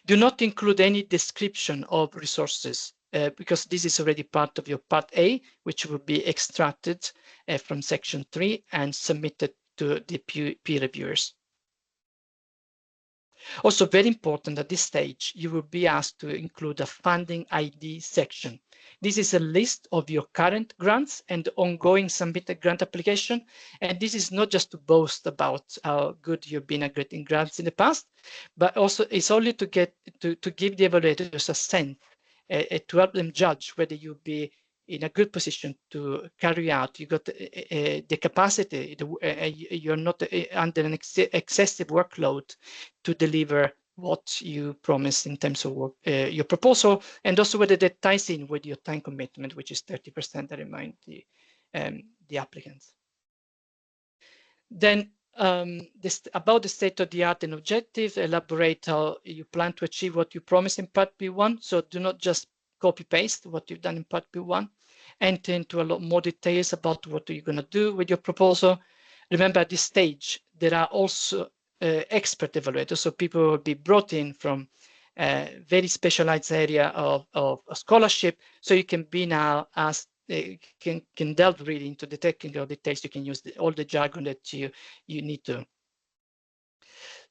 Do not include any description of resources because this is already part of your part A, which will be extracted from section 3 and submitted to the peer reviewers. Also, very important at this stage, you will be asked to include a funding ID section. This is a list of your current grants and ongoing submitted grant application. And this is not just to boast about how good you've been at getting grants in the past, but also it's only to give the evaluators a sense to help them judge whether you'll be in a good position to carry out. You got the capacity, you're not under an excessive workload to deliver what you promised in terms of work, your proposal, and also whether that ties in with your time commitment, which is 30%, I remind the applicants. Then about the state of the art and objective, elaborate how you plan to achieve what you promised in part B1. So do not just copy paste what you've done in part B1. Enter into a lot more details about what you're going to do with your proposal. Remember, at this stage, there are also expert evaluators, so people will be brought in from a very specialized area of scholarship, so you can be now asked, can delve really into the technical details. You can use all the jargon that you need to.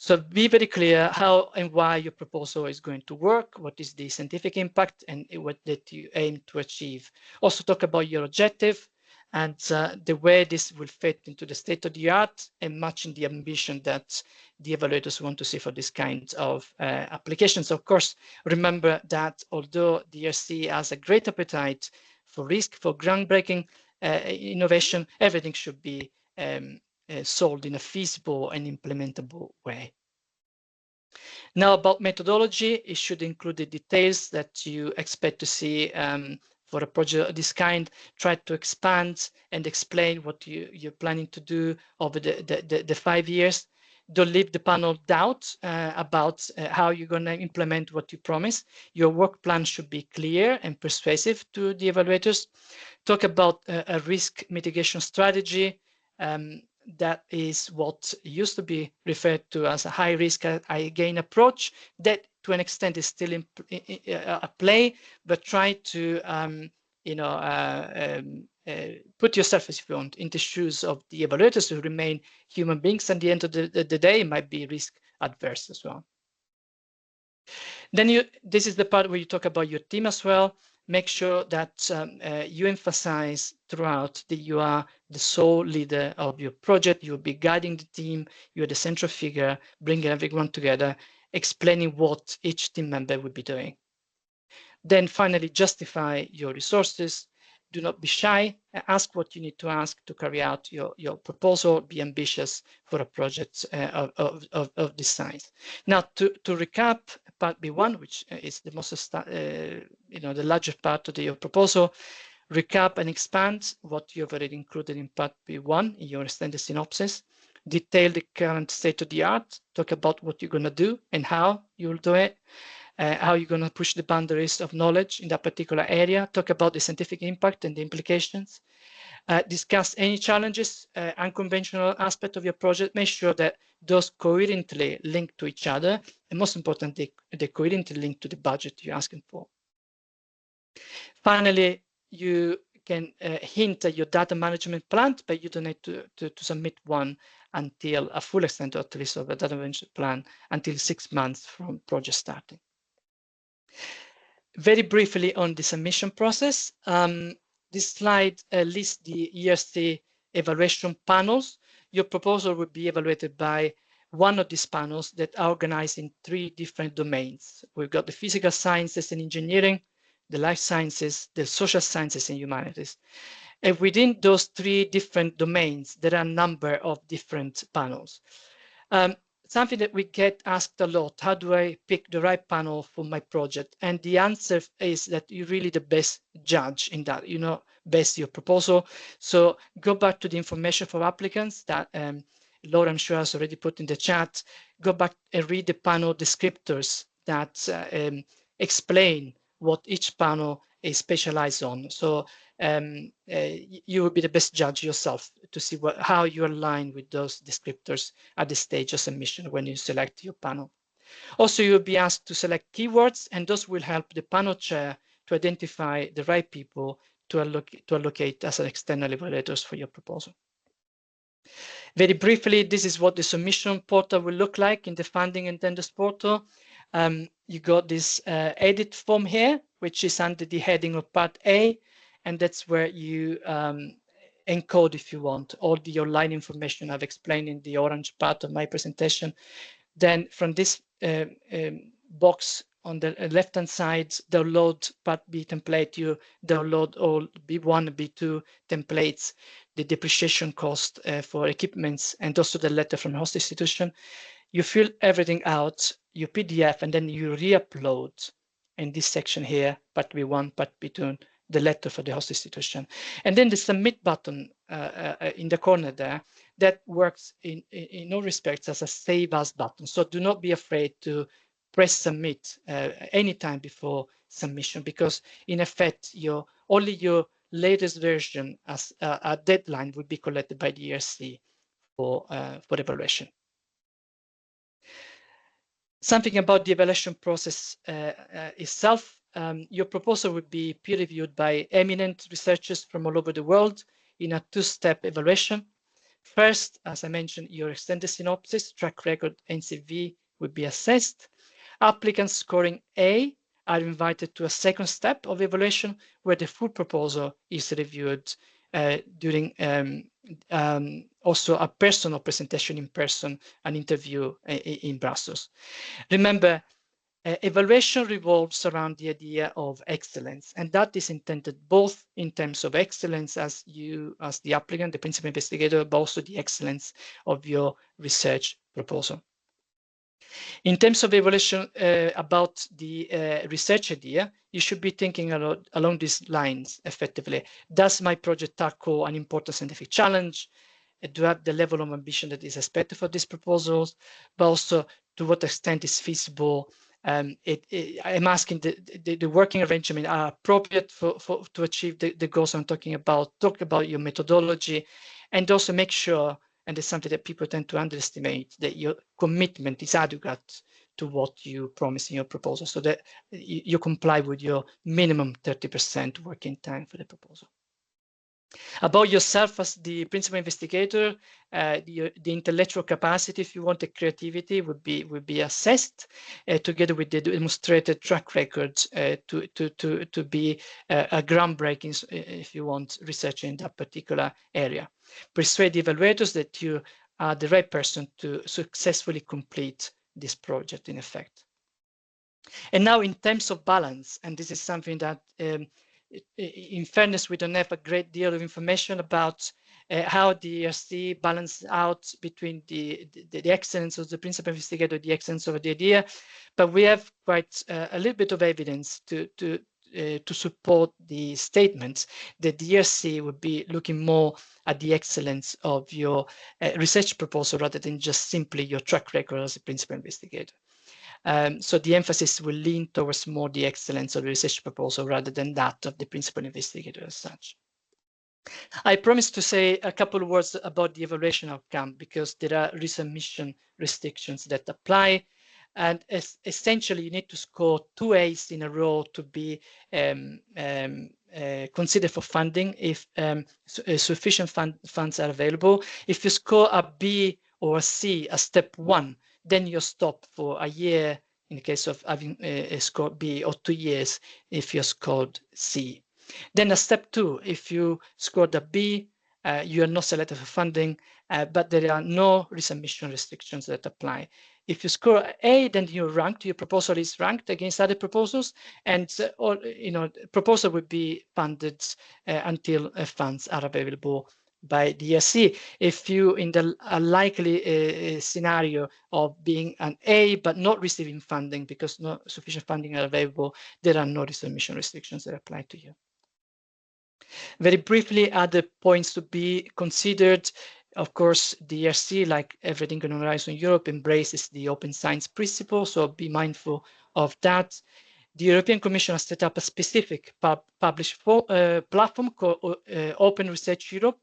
So be very clear how and why your proposal is going to work, what is the scientific impact, and what that you aim to achieve. Also talk about your objective and the way this will fit into the state of the art and matching the ambition that the evaluators want to see for this kind of applications. Of course, remember that although the ERC has a great appetite for risk, for groundbreaking innovation, everything should be solved in a feasible and implementable way. Now about methodology, it should include the details that you expect to see for a project of this kind. Try to expand and explain what you're planning to do over the 5 years. Don't leave the panel doubt about how you're going to implement what you promise. Your work plan should be clear and persuasive to the evaluators. Talk about a risk mitigation strategy. That is what used to be referred to as a high risk, high gain approach. That to an extent is still in play, but try to put yourself, if you want, in the shoes of the evaluators who remain human beings. At the end of the day, it might be risk adverse as well. Then this is the part where you talk about your team as well. Make sure that you emphasize throughout that you are the sole leader of your project. You'll be guiding the team. You're the central figure, bringing everyone together, explaining what each team member will be doing. Then finally, justify your resources. Do not be shy. Ask what you need to ask to carry out your proposal. Be ambitious for a project of this size. Now, to recap part B1, which is the most, the largest part of your proposal, recap and expand what you've already included in part B1 in your extended synopsis. Detail the current state of the art. Talk about what you're going to do and how you'll do it. How you're going to push the boundaries of knowledge in that particular area. Talk about the scientific impact and the implications. Discuss any challenges, unconventional aspect of your project. Make sure that those coherently link to each other, and most importantly, they coherently link to the budget you're asking for. Finally, you can hint at your data management plan, but you don't need to submit one until a full extent, or at least of a data management plan, until 6 months from project starting. Very briefly on the submission process, this slide lists the ERC evaluation panels. Your proposal will be evaluated by one of these panels that are organized in 3 different domains. We've got the physical sciences and engineering, the life sciences, the social sciences and humanities. And within those 3 different domains, there are a number of different panels. Something that we get asked a lot, how do I pick the right panel for my project? And the answer is that you're really the best judge in that, best your proposal. So go back to the information for applicants that Laura, I'm sure, has already put in the chat. Go back and read the panel descriptors that explain what each panel is specialized on. So you will be the best judge yourself to see how you align with those descriptors at the stage of submission when you select your panel. Also, you'll be asked to select keywords, and those will help the panel chair to identify the right people to allocate as an external evaluators for your proposal. Very briefly, this is what the submission portal will look like in the funding and tenders portal. You got this edit form here, which is under the heading of Part A, and that's where you encode, if you want, all the online information I've explained in the orange part of my presentation. Then from this box on the left-hand side, download Part B template, you download all B1 and B2 templates, the depreciation cost for equipments, and also the letter from the host institution. You fill everything out, you PDF, and then you re-upload in this section here, Part B1, Part B2, the letter for the host institution. And then the submit button in the corner there, that works in all respects as a save as button. So do not be afraid to press submit anytime before submission, because in effect, only your latest version as a deadline will be collected by the ERC for evaluation. Something about the evaluation process itself. Your proposal would be peer reviewed by eminent researchers from all over the world in a two-step evaluation. First, as I mentioned, your extended synopsis, track record, and CV would be assessed. Applicants scoring A are invited to a second step of evaluation where the full proposal is reviewed during also a personal presentation in person, an interview in Brussels. Remember, evaluation revolves around the idea of excellence, and that is intended both in terms of excellence as you, as the applicant, the principal investigator, but also the excellence of your research proposal. In terms of evaluation about the research idea, you should be thinking along these lines effectively. Does my project tackle an important scientific challenge? Do I have the level of ambition that is expected for these proposals? But also, to what extent is feasible? I'm asking the working arrangement are appropriate to achieve the goals I'm talking about. Talk about your methodology, and also make sure, and it's something that people tend to underestimate, that your commitment is adequate to what you promise in your proposal, so that you comply with your minimum 30% working time for the proposal. About yourself as the principal investigator, the intellectual capacity, if you want, the creativity would be assessed together with the demonstrated track record to be a groundbreaking, if you want, research in that particular area. Persuade the evaluators that you are the right person to successfully complete this project in effect. And now in terms of balance, and this is something that in fairness, we don't have a great deal of information about how the ERC balance out between the excellence of the principal investigator, the excellence of the idea, but we have quite a little bit of evidence to support the statements that the ERC would be looking more at the excellence of your research proposal rather than just simply your track record as a principal investigator. So the emphasis will lean towards more the excellence of the research proposal rather than that of the principal investigator as such. I promised to say a couple of words about the evaluation outcome because there are resubmission restrictions that apply. And essentially, you need to score 2 A's in a row to be considered for funding if sufficient funds are available. If you score a B or a C as step 1, then you stop for a year in the case of having a score B, or 2 years if you scored C. Then a step 2, if you scored a B, you are not selected for funding, but there are no resubmission restrictions that apply. If you score A, then you're ranked, your proposal is ranked against other proposals, and proposal would be funded until funds are available by the ERC. If you in the likely scenario of being an A but not receiving funding because no sufficient funding are available, there are no resubmission restrictions that apply to you. Very briefly, other points to be considered. Of course, the ERC, like everything on Horizon Europe, embraces the open science principle, so be mindful of that. The European Commission has set up a specific published platform called Open Research Europe,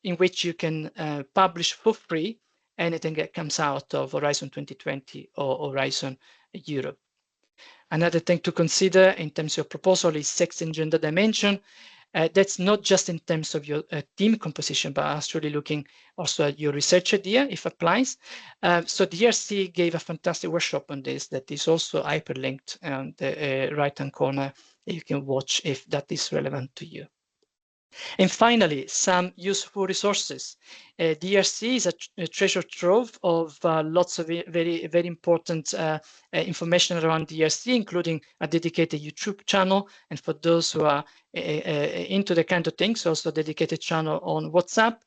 in which you can publish for free anything that comes out of Horizon 2020 or Horizon Europe. Another thing to consider in terms of proposal is sex and gender dimension. That's not just in terms of your team composition, but actually looking also at your research idea, if applies. So the ERC gave a fantastic workshop on this that is also hyperlinked on the right-hand corner. You can watch if that is relevant to you. And finally, some useful resources. DRC is a treasure trove of lots of very, very important information around DRC, including a dedicated YouTube channel. And for those who are into the kind of things, also a dedicated channel on WhatsApp.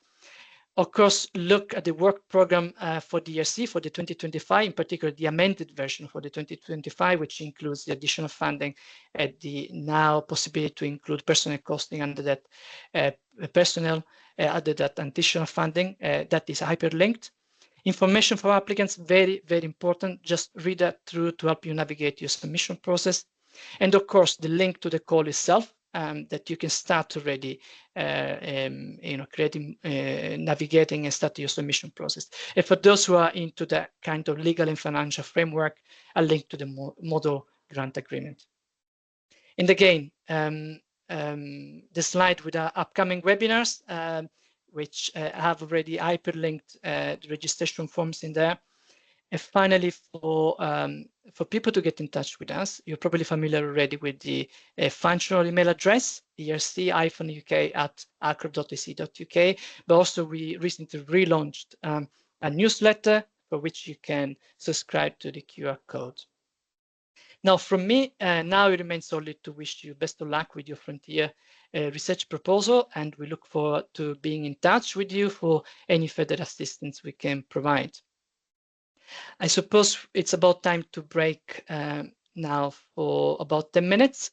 Of course, look at the work program for DRC for the 2025, in particular the amended version for the 2025, which includes the additional funding and the now possibility to include personnel costing under that under that additional funding that is hyperlinked. Information for applicants, very, very important. Just read that through to help you navigate your submission process. And of course, the link to the call itself that you can start already, creating, navigating and start your submission process. And for those who are into that kind of legal and financial framework, a link to the model grant agreement. And again, the slide with our upcoming webinars, which have already hyperlinked the registration forms in there. And finally, for people to get in touch with us, you're probably familiar already with the functional email address, erc-uk@acro.ac.uk, but also we recently relaunched a newsletter for which you can subscribe to the QR code. Now, from me, now it remains only to wish you best of luck with your frontier research proposal, and we look forward to being in touch with you for any further assistance we can provide. I suppose it's about time to break now for about 10 minutes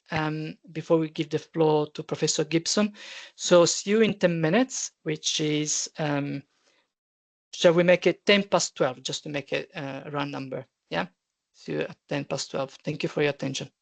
before we give the floor to Professor Gibson. So see you in 10 minutes, which is, shall we make it 10 past 12, just to make it a round number? Yeah, see you at 10 past 12. Thank you for your attention.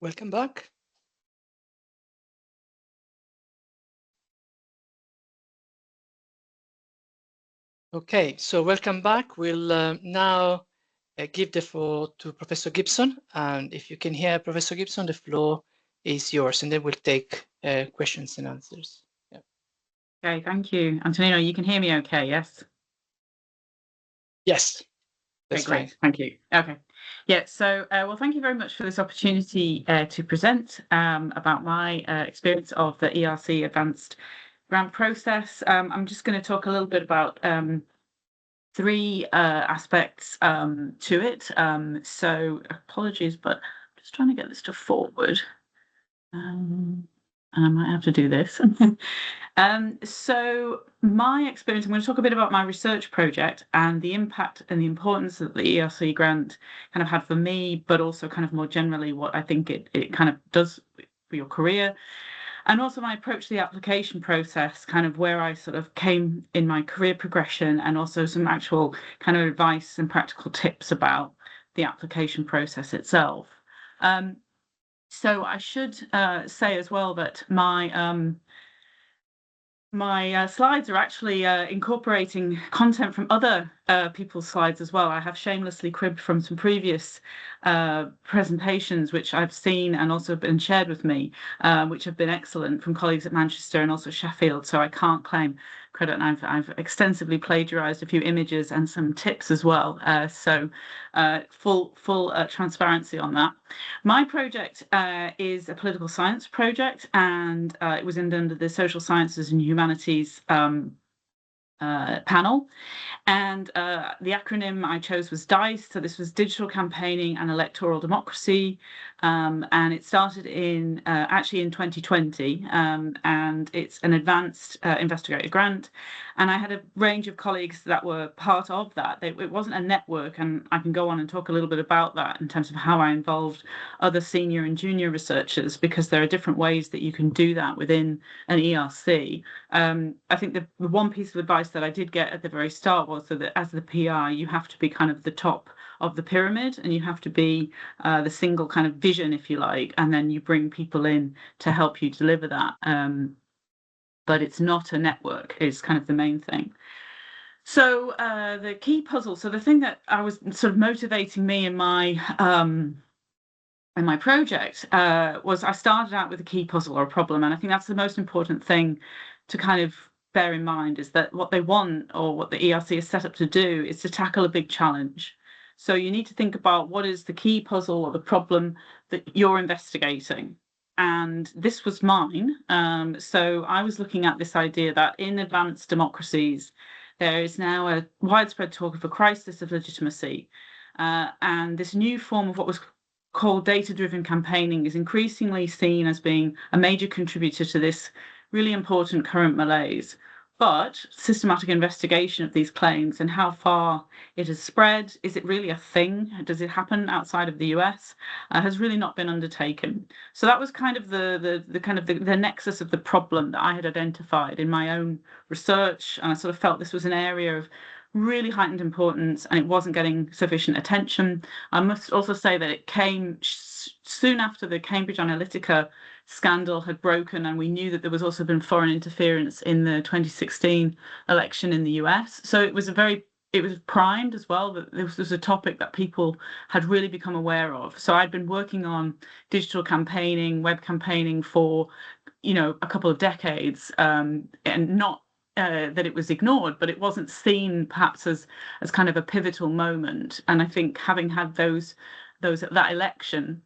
welcome back. Okay, so welcome back. We'll now give the floor to Professor Gibson. And if you can hear Professor Gibson, the floor is yours, and then we'll take questions and answers. Yeah. Okay, thank you. Antonino, you can hear me okay, yes? Yes, that's okay, great. fine. Thank you. Okay. Yeah, so, well, thank you very much for this opportunity to present about my experience of the ERC Advanced Grant process. I'm just going to talk a little bit about three aspects to it. So apologies, but I'm just trying to get this to forward. And I might have to do this. So my experience, I'm going to talk a bit about my research project and the impact and the importance that the ERC grant kind of had for me, but also kind of more generally what I think it kind of does for your career. And also my approach to the application process, kind of where I sort of came in my career progression, and also some actual kind of advice and practical tips about the application process itself. So I should say as well that my slides are actually incorporating content from other people's slides as well. I have shamelessly cribbed from some previous presentations which I've seen and also been shared with me, which have been excellent from colleagues at Manchester and also Sheffield. So I can't claim credit, and I've extensively plagiarized a few images and some tips as well. So full transparency on that. My project is a political science project, and it was under the Social Sciences and Humanities panel. And the acronym I chose was DICE. So this was Digital Campaigning and Electoral Democracy. And it started in actually in 2020. And it's an advanced investigative grant. And I had a range of colleagues that were part of that. It wasn't a network, and I can go on and talk a little bit about that in terms of how I involved other senior and junior researchers, because there are different ways that you can do that within an ERC. I think the one piece of advice that I did get at the very start was that as the PI, you have to be kind of the top of the pyramid, and you have to be the single kind of vision, if you like, and then you bring people in to help you deliver that. But it's not a network is kind of the main thing. So the key puzzle, so the thing that I was sort of motivating me in my project was I started out with a key puzzle or a problem, and I think that's the most important thing to kind of bear in mind, is that what they want, or what the ERC is set up to do, is to tackle a big challenge. So you need to think about what is the key puzzle or the problem that you're investigating. And this was mine. So I was looking at this idea that in advanced democracies, there is now a widespread talk of a crisis of legitimacy. And this new form of what was called data-driven campaigning is increasingly seen as being a major contributor to this really important current malaise. But systematic investigation of these claims and how far it has spread, is it really a thing? Does it happen outside of the US? Has really not been undertaken. So that was kind of the nexus of the problem that I had identified in my own research, and I sort of felt this was an area of really heightened importance, and it wasn't getting sufficient attention. I must also say that it came soon after the Cambridge Analytica scandal had broken, and we knew that there was also been foreign interference in the 2016 election in the US. So it was primed as well, that this was a topic that people had really become aware of. So I'd been working on digital campaigning, web campaigning for, a couple of decades, and not that it was ignored, but it wasn't seen perhaps as kind of a pivotal moment. And I think having had that election,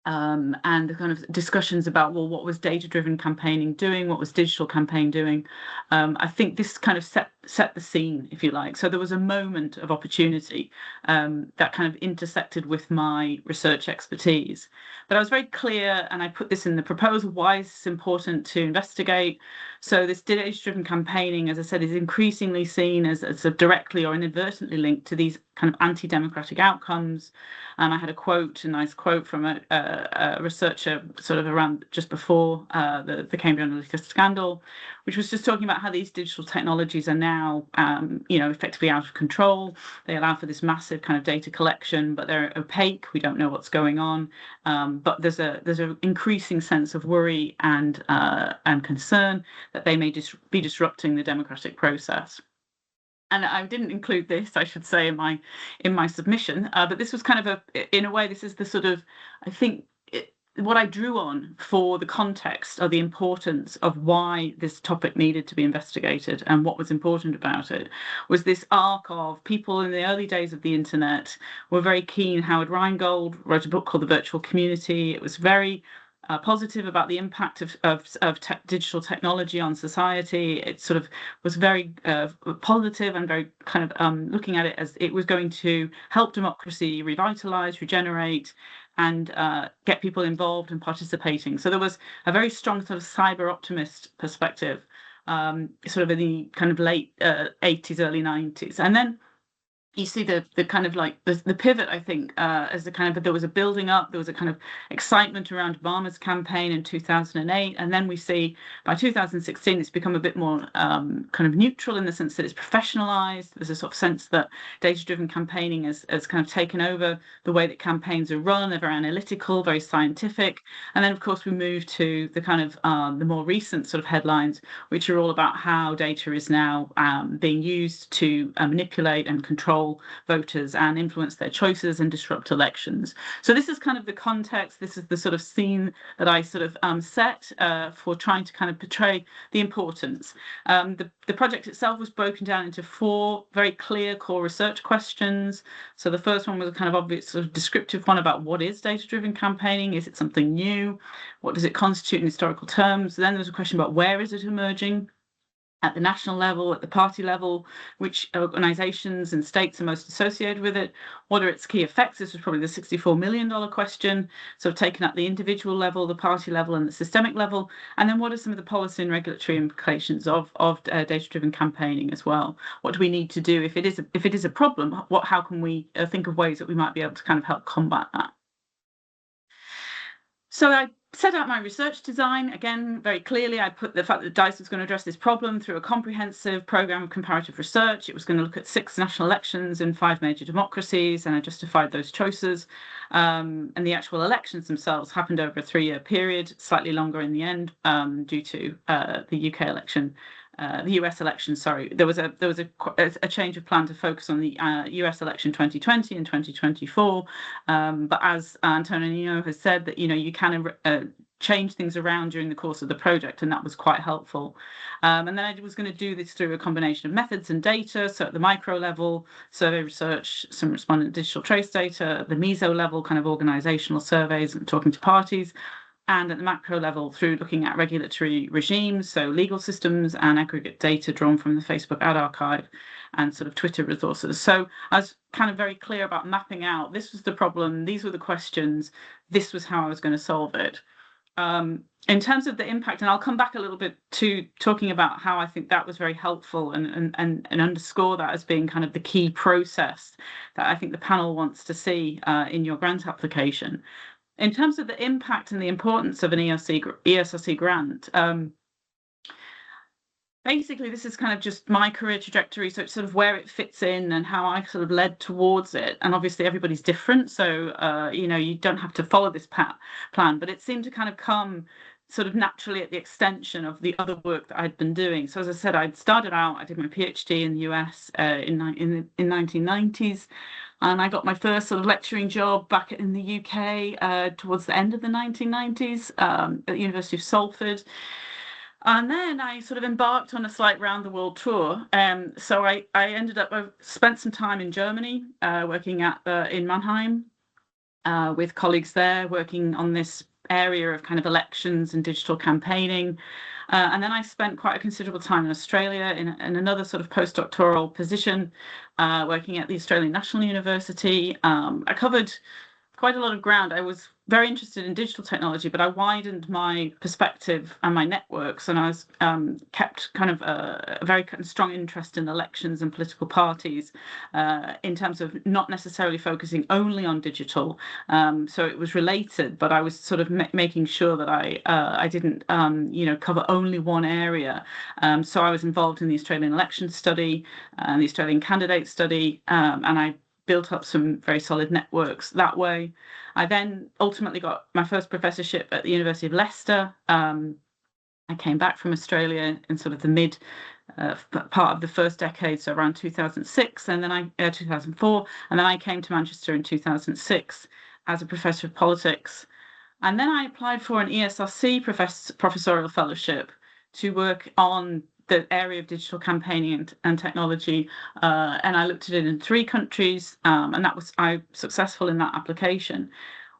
and the kind of discussions about, well, what was data-driven campaigning doing? What was digital campaign doing? I think this kind of set the scene, if you like. So there was a moment of opportunity that kind of intersected with my research expertise. But I was very clear, and I put this in the proposal, why is this important to investigate? So this data-driven campaigning, as I said, is increasingly seen as directly or inadvertently linked to these kind of anti-democratic outcomes. And I had a nice quote from a researcher sort of around just before the Cambridge Analytica scandal, which was just talking about how these digital technologies are now, effectively out of control. They allow for this massive kind of data collection, but they're opaque. We don't know what's going on. But there's an increasing sense of worry and concern that they may be disrupting the democratic process. And I didn't include this, I should say, in my submission, but this was kind of in a way, this is the sort of, I think, what I drew on for the context of the importance of why this topic needed to be investigated and what was important about it was this arc of people in the early days of the internet were very keen. Howard Rheingold wrote a book called The Virtual Community. It was very positive about the impact of digital technology on society. It sort of was very positive and very kind of looking at it as it was going to help democracy revitalize, regenerate, and get people involved and participating. So there was a very strong sort of cyber optimist perspective, sort of in the kind of late 80s, early 90s. And then you see the kind of like the pivot, I think, as the kind of, there was a building up, there was a kind of excitement around Obama's campaign in 2008. And then we see by 2016, it's become a bit more kind of neutral in the sense that it's professionalized. There's a sort of sense that data-driven campaigning has kind of taken over the way that campaigns are run. They're very analytical, very scientific. And then, of course, we move to the kind of the more recent sort of headlines, which are all about how data is now being used to manipulate and control voters and influence their choices and disrupt elections. So this is kind of the context. This is the sort of scene that I sort of set for trying to kind of portray the importance. The project itself was broken down into 4 very clear core research questions. So the first one was a kind of obvious sort of descriptive one about what is data-driven campaigning? Is it something new? What does it constitute in historical terms? Then there was a question about where is it emerging? At the national level, at the party level, which organisations and states are most associated with it? What are its key effects? This was probably the $64 million question, so taken at the individual level, the party level and the systemic level. And then what are some of the policy and regulatory implications of data-driven campaigning as well? What do we need to do if it is a problem? How can we think of ways that we might be able to kind of help combat that? So I set out my research design. Again, very clearly, I put the fact that DICE was going to address this problem through a comprehensive programme of comparative research. It was going to look at 6 national elections in 5 major democracies, and I justified those choices. And the actual elections themselves happened over a 3-year period, slightly longer in the end, due to the UK election. The US election, sorry, there was a change of plan to focus on the US election 2020 and 2024. But as Antonino has said, that you can change things around during the course of the project, and that was quite helpful. And then I was going to do this through a combination of methods and data. So at the micro level, survey research, some respondent digital trace data, at the meso level, kind of organisational surveys and talking to parties. And at the macro level, through looking at regulatory regimes, so legal systems and aggregate data drawn from the Facebook ad archive and sort of Twitter resources. So I was kind of very clear about mapping out, this was the problem, these were the questions, this was how I was going to solve it. In terms of the impact, and I'll come back a little bit to talking about how I think that was very helpful and underscore that as being kind of the key process that I think the panel wants to see in your grant application. In terms of the impact and the importance of an ERC grant, basically this is kind of just my career trajectory, so it's sort of where it fits in and how I sort of led towards it. And obviously everybody's different, so you don't have to follow this plan, but it seemed to kind of come sort of naturally at the extension of the other work that I'd been doing. So as I said, I did my PhD in the US in the 1990s. And I got my first sort of lecturing job back in the UK towards the end of the 1990s at the University of Salford. And then I sort of embarked on a slight round the world tour. So I ended up, I spent some time in Germany working in Mannheim with colleagues there, working on this area of kind of elections and digital campaigning. And then I spent quite a considerable time in Australia in another sort of postdoctoral position, working at the Australian National University. I covered quite a lot of ground. I was very interested in digital technology, but I widened my perspective and my networks, and I was kept kind of a very strong interest in elections and political parties in terms of not necessarily focusing only on digital. So it was related, but I was sort of making sure that I didn't cover only one area. So I was involved in the Australian election study and the Australian candidate study, and I built up some very solid networks that way. I then ultimately got my first professorship at the University of Leicester. I came back from Australia in sort of the mid part of the first decade, so around 2006, and then 2004, and then I came to Manchester in 2006 as a professor of politics. And then I applied for an ESRC professorial fellowship to work on the area of digital campaigning and technology, and I looked at it in 3 countries, and I successful in that application,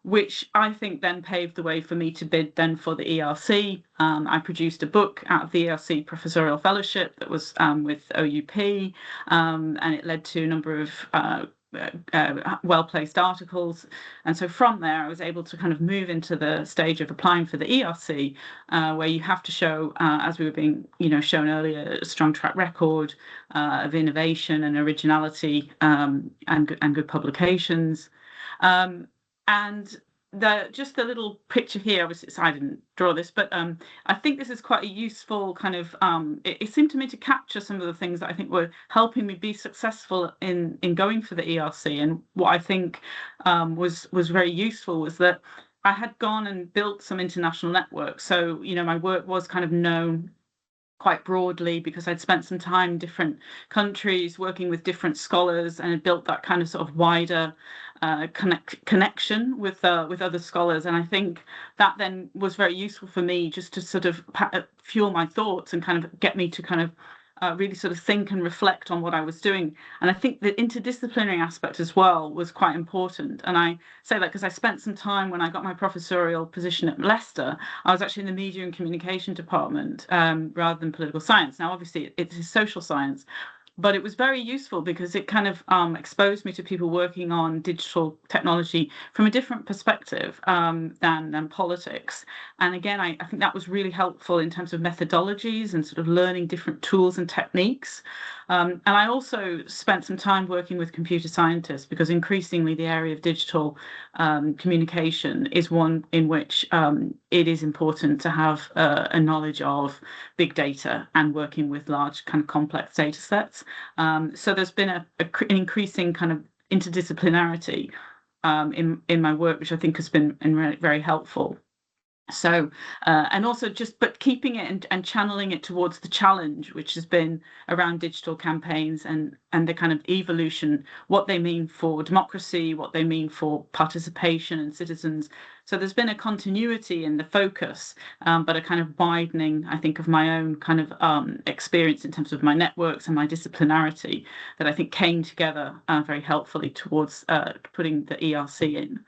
which I think then paved the way for me to bid then for the ERC. I produced a book out of the ERC professorial fellowship that was with OUP, and it led to a number of well-placed articles, and so from there I was able to kind of move into the stage of applying for the ERC, where you have to show, as we were being shown earlier, a strong track record of innovation and originality, and good publications, and just the little picture here, obviously I didn't draw this, but I think this is quite a useful kind of, it seemed to me to capture some of the things that I think were helping me be successful in going for the ERC. And what I think was very useful was that I had gone and built some international networks. So, my work was kind of known quite broadly because I'd spent some time in different countries working with different scholars, and had built that kind of sort of wider connection with other scholars. And I think that then was very useful for me just to sort of fuel my thoughts and kind of get me to kind of really sort of think and reflect on what I was doing. And I think the interdisciplinary aspect as well was quite important. And I say that because I spent some time, when I got my professorial position at Leicester, I was actually in the media and communication department rather than political science. Now, obviously, it's social science, but it was very useful because it kind of exposed me to people working on digital technology from a different perspective than politics. And again, I think that was really helpful in terms of methodologies and sort of learning different tools and techniques. And I also spent some time working with computer scientists, because increasingly the area of digital communication is one in which it is important to have a knowledge of big data and working with large kind of complex data sets. So there's been an increasing kind of interdisciplinarity in my work, which I think has been very helpful. So, and also but keeping it and channeling it towards the challenge, which has been around digital campaigns and the kind of evolution, what they mean for democracy, what they mean for participation and citizens. So there's been a continuity in the focus, but a kind of widening, I think, of my own kind of experience in terms of my networks and my disciplinarity that I think came together very helpfully towards putting the ERC in.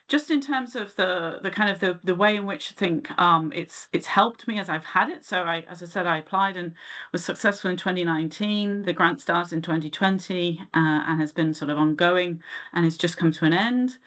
Just in terms of the kind of the way in which I think it's helped me as I've had it. So as I said, I applied and was successful in 2019. The grant started in 2020 and has been sort of ongoing and has just come to an end.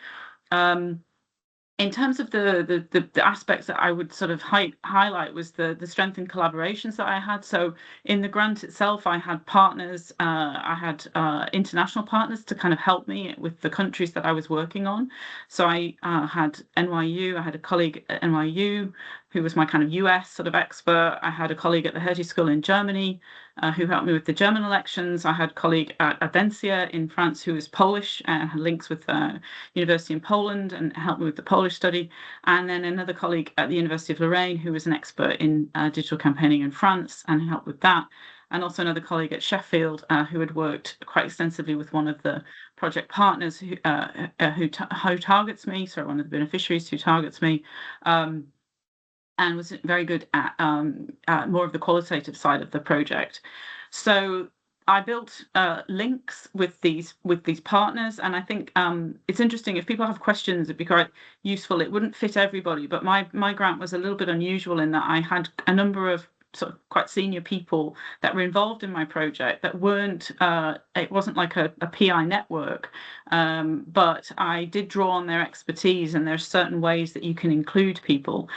In terms of the aspects that I would sort of highlight was the strength in collaborations that I had. So in the grant itself, I had partners, I had international partners to kind of help me with the countries that I was working on. So I had NYU, I had a colleague at NYU who was my kind of US sort of expert. I had a colleague at the Hertie School in Germany who helped me with the German elections. I had a colleague at Adencia in France who was Polish and had links with university in Poland and helped me with the Polish study. And then another colleague at the University of Lorraine who was an expert in digital campaigning in France and helped with that. And also another colleague at Sheffield who had worked quite extensively with one of the project partners who targets me, so one of the beneficiaries who targets me. And was very good at more of the qualitative side of the project. So I built links with these partners, and I think it's interesting. If people have questions, it'd be quite useful. It wouldn't fit everybody, but my grant was a little bit unusual in that I had a number of sort of quite senior people that were involved in my project that weren't, it wasn't like a PI network, but I did draw on their expertise, and there are certain ways that you can include people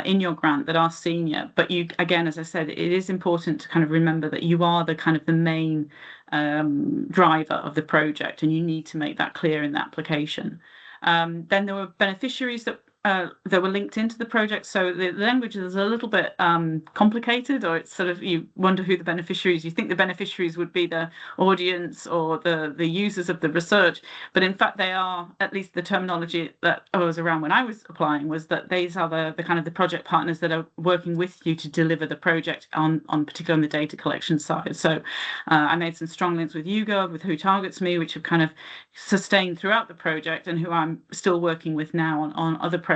in your grant that are senior. But you, again, as I said, it is important to kind of remember that you are the kind of the main driver of the project, and you need to make that clear in the application. Then there were beneficiaries that were linked into the project. So the language is a little bit complicated, or it's sort of, you wonder who the beneficiaries, you think the beneficiaries would be the audience or the users of the research, but in fact they are, at least the terminology that was around when I was applying was that these are the kind of the project partners that are working with you to deliver the project on particularly on the data collection side. So I made some strong links with YouGov, with Who Targets Me, which have kind of sustained throughout the project, and who I'm still working with now on other projects.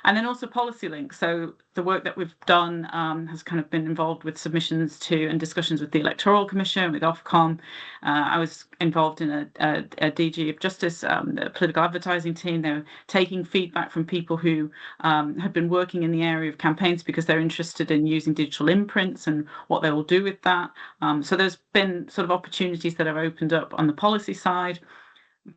And then also policy links. So the work that we've done has kind of been involved with submissions to and discussions with the Electoral Commission, with Ofcom. I was involved in a DG of Justice, the political advertising team. They were taking feedback from people who had been working in the area of campaigns because they're interested in using digital imprints and what they will do with that. So there's been sort of opportunities that have opened up on the policy side.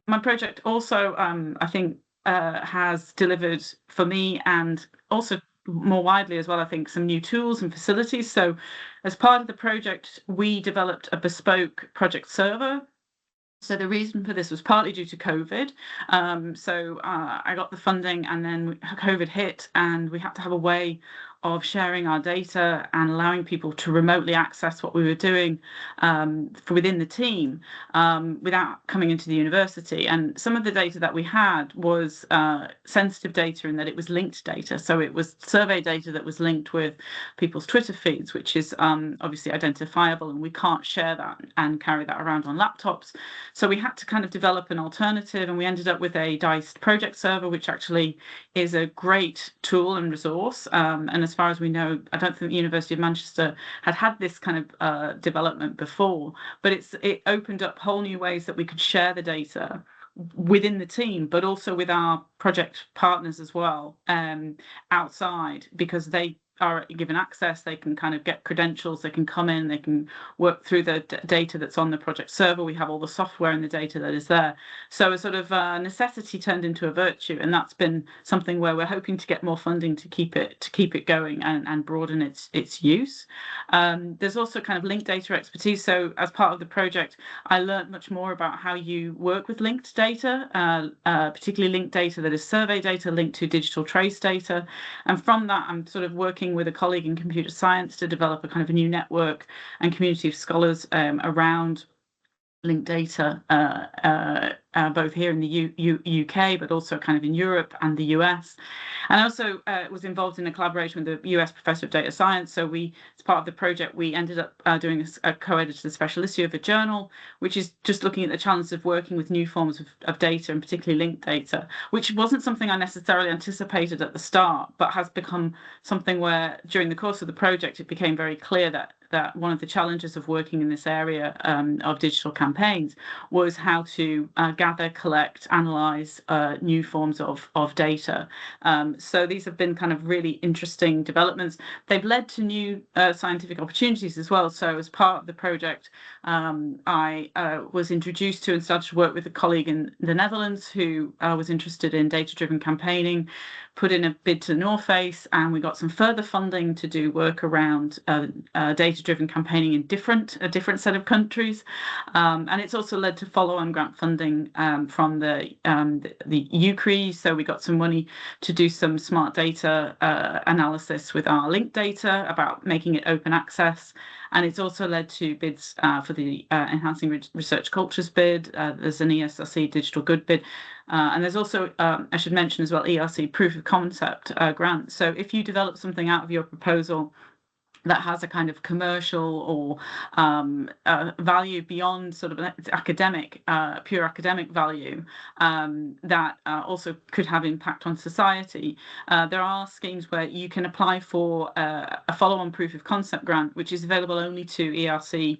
My project also, I think, has delivered for me, and also more widely as well, I think, some new tools and facilities. So as part of the project, we developed a bespoke project server. So the reason for this was partly due to COVID. So I got the funding, and then COVID hit, and we had to have a way of sharing our data and allowing people to remotely access what we were doing for within the team without coming into the university. And some of the data that we had was sensitive data in that it was linked data. So it was survey data that was linked with people's Twitter feeds, which is obviously identifiable, and we can't share that and carry that around on laptops. So we had to kind of develop an alternative, and we ended up with a diced project server, which actually is a great tool and resource. And as far as we know, I don't think the University of Manchester had this kind of development before, but it opened up whole new ways that we could share the data within the team, but also with our project partners as well, outside, because they are given access. They can kind of get credentials, they can come in, they can work through the data that's on the project server. We have all the software and the data that is there. So a sort of necessity turned into a virtue, and that's been something where we're hoping to get more funding to keep it going and broaden its use. There's also kind of linked data expertise. So as part of the project, I learned much more about how you work with linked data, particularly linked data that is survey data linked to digital trace data. And from that, I'm sort of working with a colleague in computer science to develop a kind of a new network and community of scholars around linked data, both here in the UK, but also kind of in Europe and the US. And I also was involved in a collaboration with the US Professor of Data Science. So as part of the project, we ended up doing a co-edited special issue of a journal, which is just looking at the challenges of working with new forms of data, and particularly linked data, which wasn't something I necessarily anticipated at the start, but has become something where during the course of the project, it became very clear that one of the challenges of working in this area of digital campaigns was how to gather, collect, analyze new forms of data. So these have been kind of really interesting developments. They've led to new scientific opportunities as well. So as part of the project, I was introduced to and started to work with a colleague in the Netherlands who was interested in data-driven campaigning, put in a bid to the North Face, and we got some further funding to do work around data-driven campaigning in a different set of countries. And it's also led to follow-on grant funding from the UKRO. So we got some money to do some smart data analysis with our linked data about making it open access. And it's also led to bids for the Enhancing Research Cultures bid. There's an ESRC Digital Good bid. And there's also, I should mention as well, ERC Proof of Concept grant. So if you develop something out of your proposal that has a kind of commercial or value beyond sort of academic, pure academic value, that also could have impact on society. There are schemes where you can apply for a follow-on proof of concept grant, which is available only to ERC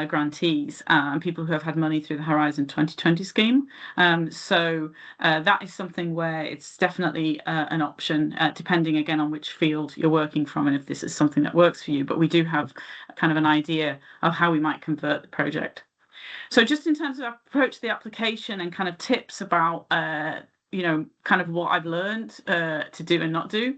grantees and people who have had money through the Horizon 2020 scheme. So that is something where it's definitely an option, depending again on which field you're working from and if this is something that works works for you, but we do have kind of an idea of how we might convert the project. So just in terms of approach to the application and kind of tips about kind of what I've learned to do and not do.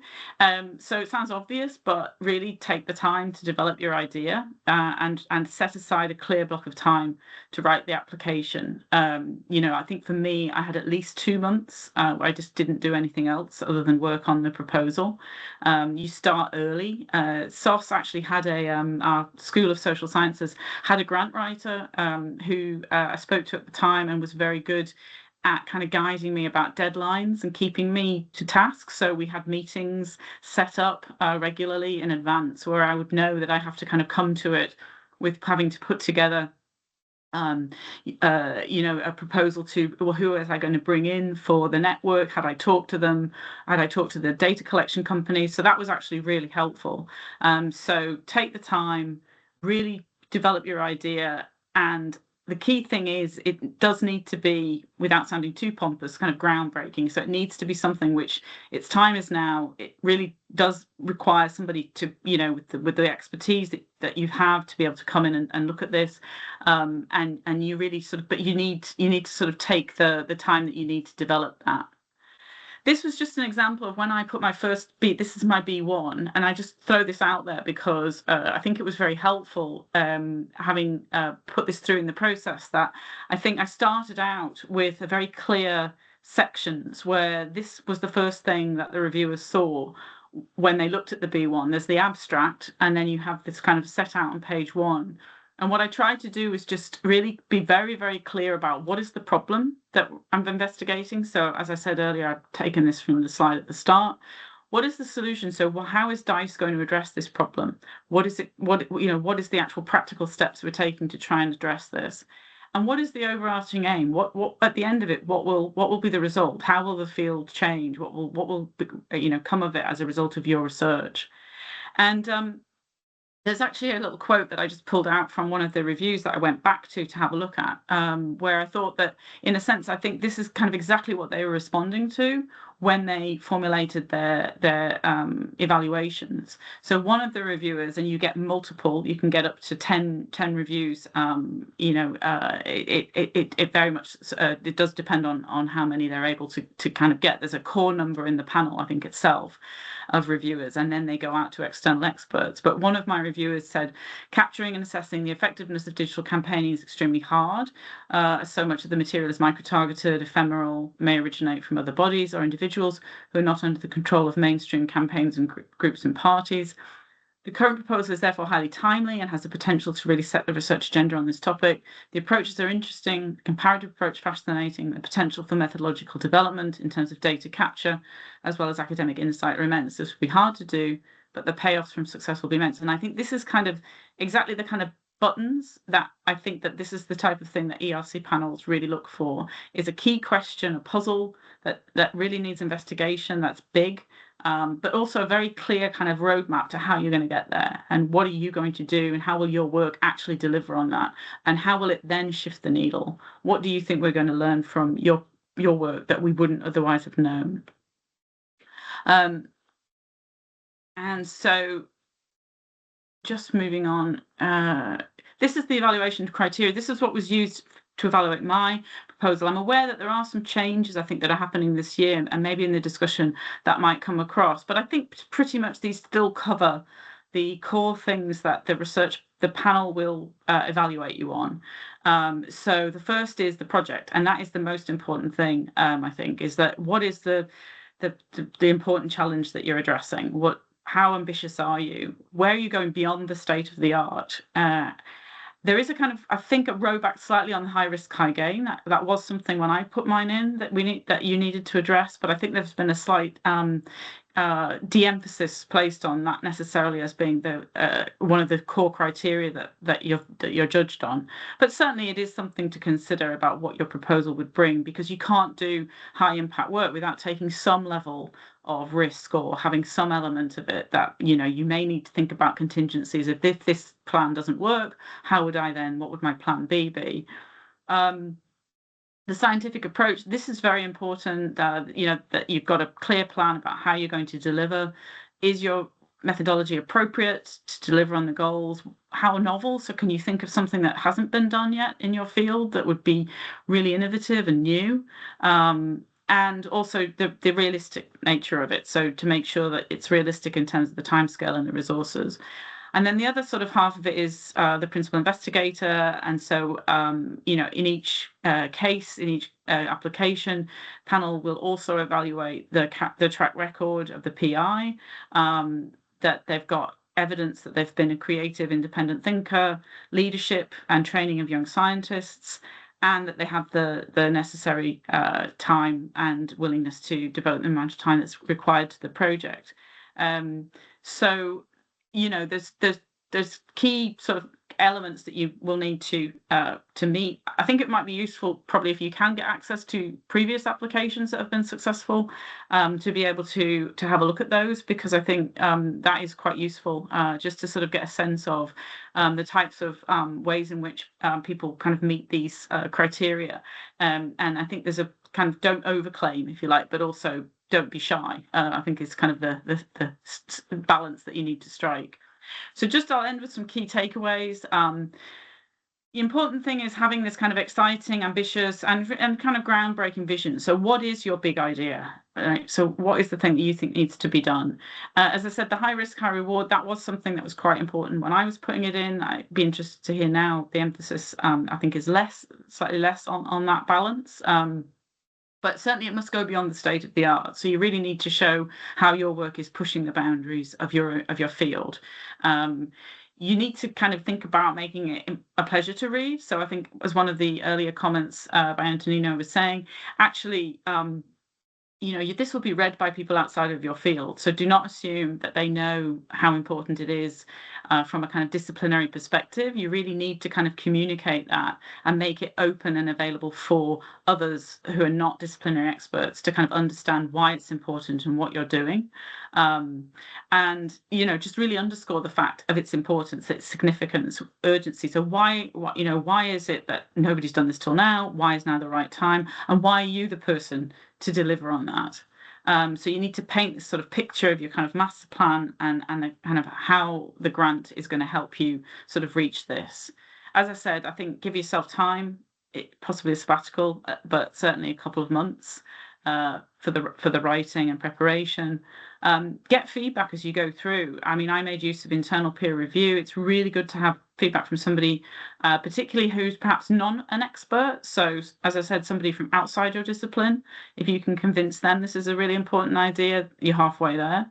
So it sounds obvious, but really take the time to develop your idea and set aside a clear block of time to write the application. I think for me, I had at least 2 months where I just didn't do anything else other than work on the proposal. You start early. SOS actually had our School of Social Sciences had a grant writer who I spoke to at the time and was very good at kind of guiding me about deadlines and keeping me to task. So we had meetings set up regularly in advance where I would know that I have to kind of come to it with having to put together a proposal to, well, who was I going to bring in for the network? Had I talked to them? Had I talked to the data collection company? So that was actually really helpful. So take the time, really develop your idea, and the key thing is it does need to be, without sounding too pompous, kind of groundbreaking. So it needs to be something which its time is now. It really does require somebody to, with the expertise that you have to be able to come in and look at this. And you really sort of, but you need to sort of take the time that you need to develop that. This was just an example of when I put my first this is my B1, and I just throw this out there because I think it was very helpful having put this through in the process, that I think I started out with a very clear sections where this was the first thing that the reviewers saw when they looked at the B1. There's the abstract, and then you have this kind of set out on page 1. And what I tried to do is just really be very, very clear about what is the problem that I'm investigating. So as I said earlier, I've taken this from the slide at the start. What is the solution? So how is DICE going to address this problem? What is it? What is the actual practical steps we're taking to try and address this? And what is the overarching aim? What at the end of it, what will be the result? How will the field change? What will come of it as a result of your research? And there's actually a little quote that I just pulled out from one of the reviews that I went back to have a look at, where I thought that, in a sense, I think this is kind of exactly what they were responding to when they formulated their evaluations. So one of the reviewers, and you get multiple, you can get up to 10 reviews. It very much it does depend on how many they're able to kind of get. There's a core number in the panel, I think, itself, of reviewers, and then they go out to external experts. But one of my reviewers said, capturing and assessing the effectiveness of digital campaigning is extremely hard. So much of the material is micro-targeted, ephemeral, may originate from other bodies or individuals who are not under the control of mainstream campaigns and groups and parties. The current proposal is therefore highly timely and has the potential to really set the research agenda on this topic. The approaches are interesting, the comparative approach fascinating, the potential for methodological development in terms of data capture, as well as academic insight are immense. This would be hard to do, but the payoffs from success will be immense. And I think this is kind of exactly the kind of buttons that I think that this is the type of thing that ERC panels really look for, is a key question, a puzzle that really needs investigation, that's big, but also a very clear kind of roadmap to how you're going to get there, and what are you going to do, and how will your work actually deliver on that, and how will it then shift the needle? What do you think we're going to learn from your work that we wouldn't otherwise have known? And so just moving on, this is the evaluation criteria. This is what was used to evaluate my proposal. I'm aware that there are some changes, I think, that are happening this year, and maybe in the discussion that might come across. But I think pretty much these still cover the core things that the panel will evaluate you on. So the first is the project, and that is the most important thing, I think, is that what is the important challenge that you're addressing? How ambitious are you? Where are you going beyond the state of the art? There is a kind of, I think, a rowback slightly on the high risk, high gain. That was something when I put mine in that you needed to address, but I think there's been a slight de-emphasis placed on that necessarily as being the one of the core criteria that you're judged on. But certainly it is something to consider about what your proposal would bring, because you can't do high impact work without taking some level of risk or having some element of it that you may need to think about contingencies. If this plan doesn't work, what would my plan B be? The scientific approach, this is very important, that you've got a clear plan about how you're going to deliver. Is your methodology appropriate to deliver on the goals? How novel? So can you think of something that hasn't been done yet in your field that would be really innovative and new? And also the realistic nature of it. So to make sure that it's realistic in terms of the timescale and the resources. And then the other sort of half of it is the principal investigator. And so, you know, in each case, in each application, panel will also evaluate the track record of the PI, that they've got evidence that they've been a creative, independent thinker, leadership and training of young scientists, and that they have the necessary time and willingness to devote the amount of time that's required to the project. So, you know, there's key sort of elements that you will need to meet. I think it might be useful, probably, if you can get access to previous applications that have been successful, to be able to have a look at those, because I think that is quite useful, just to sort of get a sense of the types of ways in which people kind of meet these criteria. And I think there's a kind of don't overclaim, if you like, but also don't be shy, I think is kind of the balance that you need to strike. So just I'll end with some key takeaways. The important thing is having this kind of exciting, ambitious and kind of groundbreaking vision. So what is your big idea? Right? So what is the thing that you think needs to be done? As I said, the high risk, high reward, that was something that was quite important when I was putting it in. I'd be interested to hear now the emphasis, I think, is slightly less on that balance. But certainly it must go beyond the state of the art. So you really need to show how your work is pushing the boundaries of your field. You need to kind of think about making it a pleasure to read. So I think, as one of the earlier comments by Antonino was saying, actually, you know, this will be read by people outside of your field. So do not assume that they know how important it is from a kind of disciplinary perspective. You really need to kind of communicate that and make it open and available for others who are not disciplinary experts to kind of understand why it's important and what you're doing. And, you know, just really underscore the fact of its importance, its significance, urgency. So why is it that nobody's done this till now? Why is now the right time? And why are you the person to deliver on that? So you need to paint this sort of picture of your kind of master plan and the kind of how the grant is going to help you sort of reach this. As I said, I think give yourself time, possibly a sabbatical, but certainly a couple of months for the writing and preparation. Get feedback as you go through. I mean, I made use of internal peer review. It's really good to have feedback from somebody, particularly who's perhaps not an expert. So, as I said, somebody from outside your discipline. If you can convince them this is a really important idea, you're halfway there.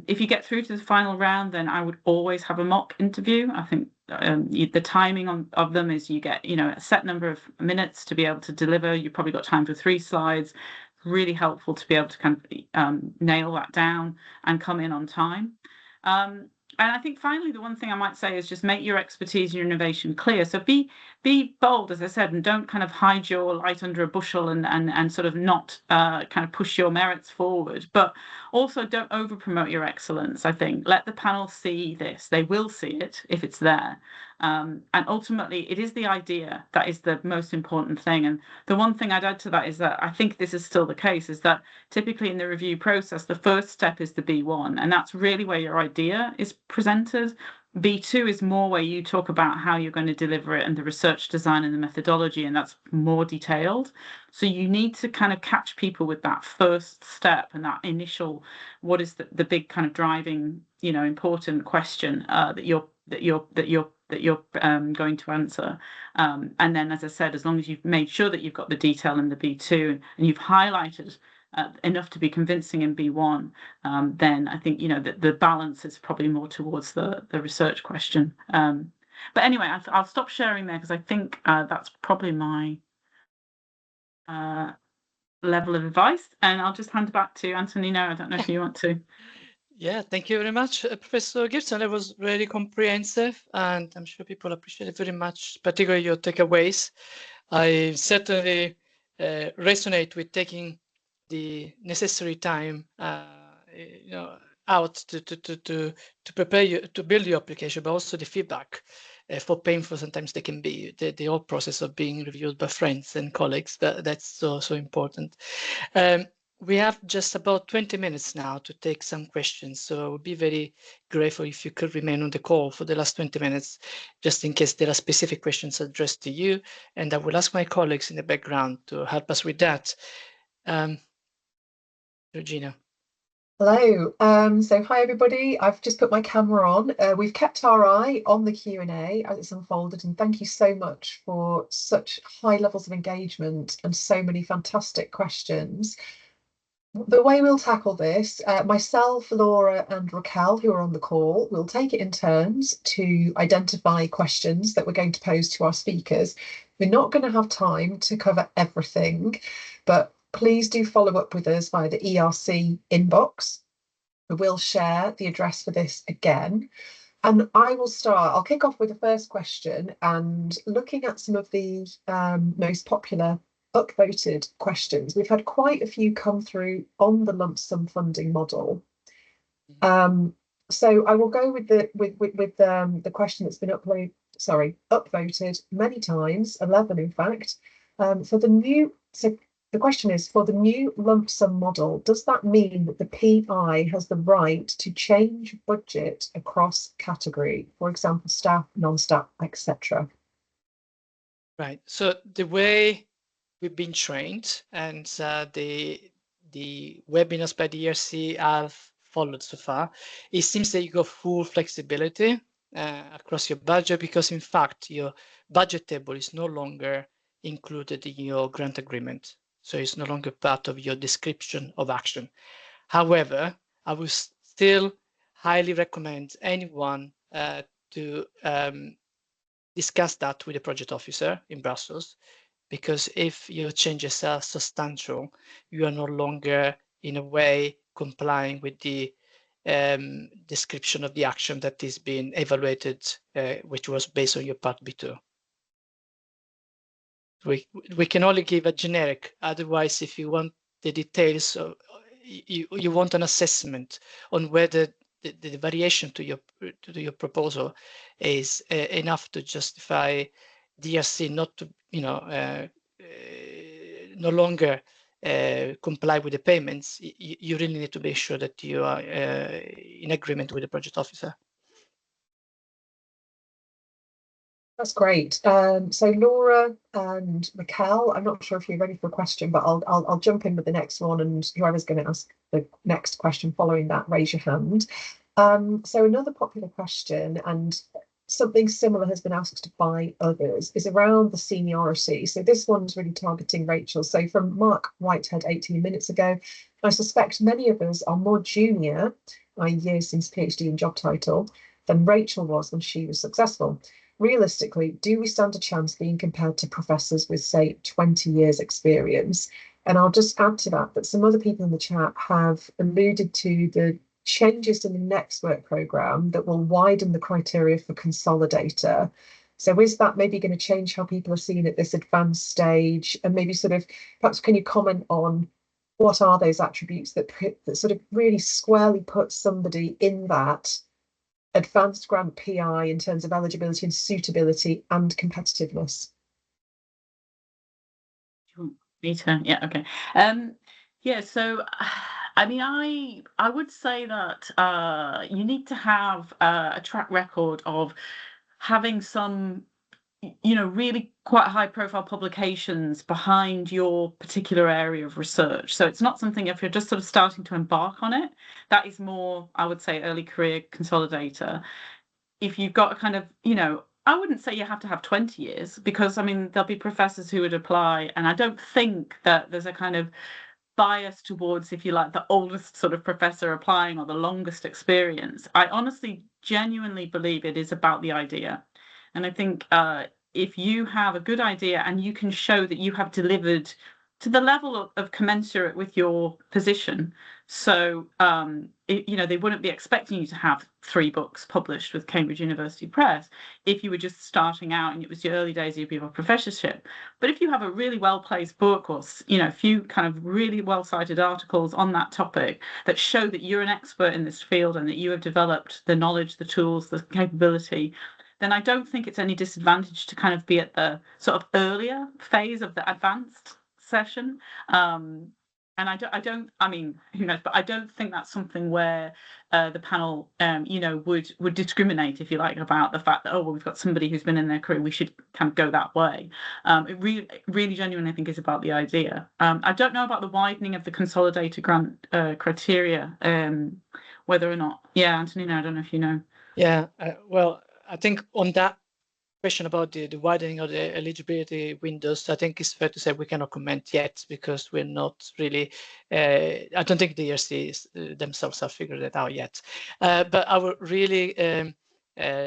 If you get through to the final round, then I would always have a mock interview. I think the timing of them is you get, you know, a set number of minutes to be able to deliver. You've probably got time for 3 slides. Really helpful to be able to kind of nail that down and come in on time. And I think finally, the one thing I might say is just make your expertise and your innovation clear. So be bold, as I said, and don't kind of hide your light under a bushel and sort of not kind of push your merits forward. But also don't over promote your excellence. I think let the panel see this. They will see it if it's there. And ultimately, it is the idea that is the most important thing. And the one thing I'd add to that is that I think this is still the case, is that typically in the review process, the first step is the B1, and that's really where your idea is presented. B2 is more where you talk about how you're going to deliver it and the research design and the methodology, and that's more detailed. So you need to kind of catch people with that first step and that initial, what is the big kind of driving, you know, important question that you're going to answer. And then, as I said, as long as you've made sure that you've got the detail in the B2 and you've highlighted enough to be convincing in B1, then I think, you know, the balance is probably more towards the research question. But anyway, I'll stop sharing there because I think that's probably my level of advice, and I'll just hand it back to Antonino. I don't know if you want to. Yeah, thank you very much, Professor Gibson. It was really comprehensive, and I'm sure people appreciate it very much, particularly your takeaways. I certainly resonate with taking the necessary time, you know, out to prepare you to build your application, but also the feedback. For painful sometimes they can be, the whole process of being reviewed by friends and colleagues. That's so important. we have just about 20 minutes now to take some questions. So I would be very grateful if you could remain on the call for the last 20 minutes, just in case there are specific questions addressed to you. And I will ask my colleagues in the background to help us with that. Regina. Hello. So hi everybody. I've just put my camera on. We've kept our eye on the Q&A as it's unfolded, and thank you so much for such high levels of engagement and so many fantastic questions. The way we'll tackle this, myself, Laura and Raquel, who are on the call, will take it in turns to identify questions that we're going to pose to our speakers. We're not going to have time to cover everything, but please do follow up with us via the ERC inbox. We will share the address for this again. And I will start, I'll kick off with the first question, and looking at some of the most popular upvoted questions. We've had quite a few come through on the lump sum funding model. So I will go with the question that's been upvoted many times, 11 in fact. The question is, for the new lump sum model, does that mean that the PI has the right to change budget across category, for example, staff, non-staff, etc.? Right. So the way we've been trained, and the webinars by the ERC have followed so far, it seems that you got full flexibility across your budget, because in fact your budget table is no longer included in your grant agreement. So it's no longer part of your description of action. However, I would still highly recommend anyone to discuss that with the project officer in Brussels, because if your changes are substantial, you are no longer in a way complying with the description of the action that is being evaluated, which was based on your part B2. We can only give a generic, otherwise if you want the details, you want an assessment on whether the variation to your proposal is enough to justify DRC not to, no longer comply with the payments. You really need to be sure that you are in agreement with the project officer. That's great. So Laura and Raquel, I'm not sure if you're ready for a question, but I'll jump in with the next one, and whoever's going to ask the next question following that, raise your hand. So another popular question, and something similar has been asked by others, is around the seniority. So this one's really targeting Rachel. So from Mark Whitehead 18 minutes ago, I suspect many of us are more junior, i.e. years since PhD and job title, than Rachel was when she was successful. Realistically, do we stand a chance being compared to professors with, say, 20 years experience? And I'll just add to that some other people in the chat have alluded to the changes to the next work programme that will widen the criteria for consolidator. So is that maybe going to change how people are seen at this advanced stage? And maybe perhaps can you comment on what are those attributes that sort of really squarely put somebody in that advanced grant PI in terms of eligibility and suitability and competitiveness? Yeah, okay. Yeah, so I mean, I would say that you need to have a track record of having some, really quite high profile publications behind your particular area of research. So it's not something, if you're just sort of starting to embark on it, that is more, I would say, early career consolidator. If you've got a kind of, I wouldn't say you have to have 20 years, because I mean, there'll be professors who would apply, and I don't think that there's a kind of bias towards, if you like, the oldest sort of professor applying or the longest experience. I honestly, genuinely believe it is about the idea. And I think if you have a good idea and you can show that you have delivered to the level of commensurate with your position, so they wouldn't be expecting you to have 3 books published with Cambridge University Press if you were just starting out and it was your early days of your professorship. But if you have a really well-placed book, or a few kind of really well-cited articles on that topic that show that you're an expert in this field and that you have developed the knowledge, the tools, the capability, then I don't think it's any disadvantage to kind of be at the sort of earlier phase of the advanced session. And and I mean, who knows, but I don't think that's something where the panel, you know, would discriminate, if you like, about the fact that, oh, well, we've got somebody who's been in their career, we should kind of go that way. It really genuinely, I think, is about the idea. I don't know about the widening of the consolidated grant criteria, whether or not, yeah, Antonino, I don't know if you know. Yeah, well, I think on that question about the widening of the eligibility windows, I think it's fair to say we cannot comment yet because we're not really, I don't think the ERC themselves have figured it out yet. But I would really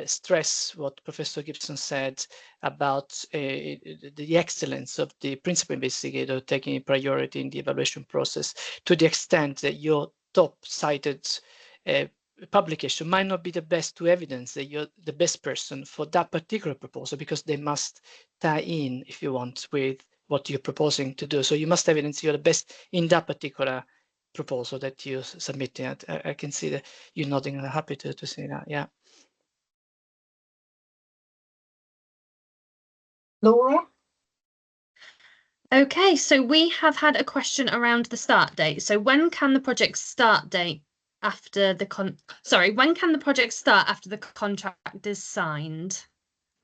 stress what Professor Gibson said about the excellence of the principal investigator taking priority in the evaluation process, to the extent that your top-cited publication might not be the best to evidence that you're the best person for that particular proposal, because they must tie in, if you want, with what you're proposing to do. So you must evidence you're the best in that particular proposal that you're submitting. I can see that you're nodding and I'm happy to see that. Yeah. Laura? Okay, so we have had a question around the start date. So when can the project start date after the when can the project start after the contract is signed?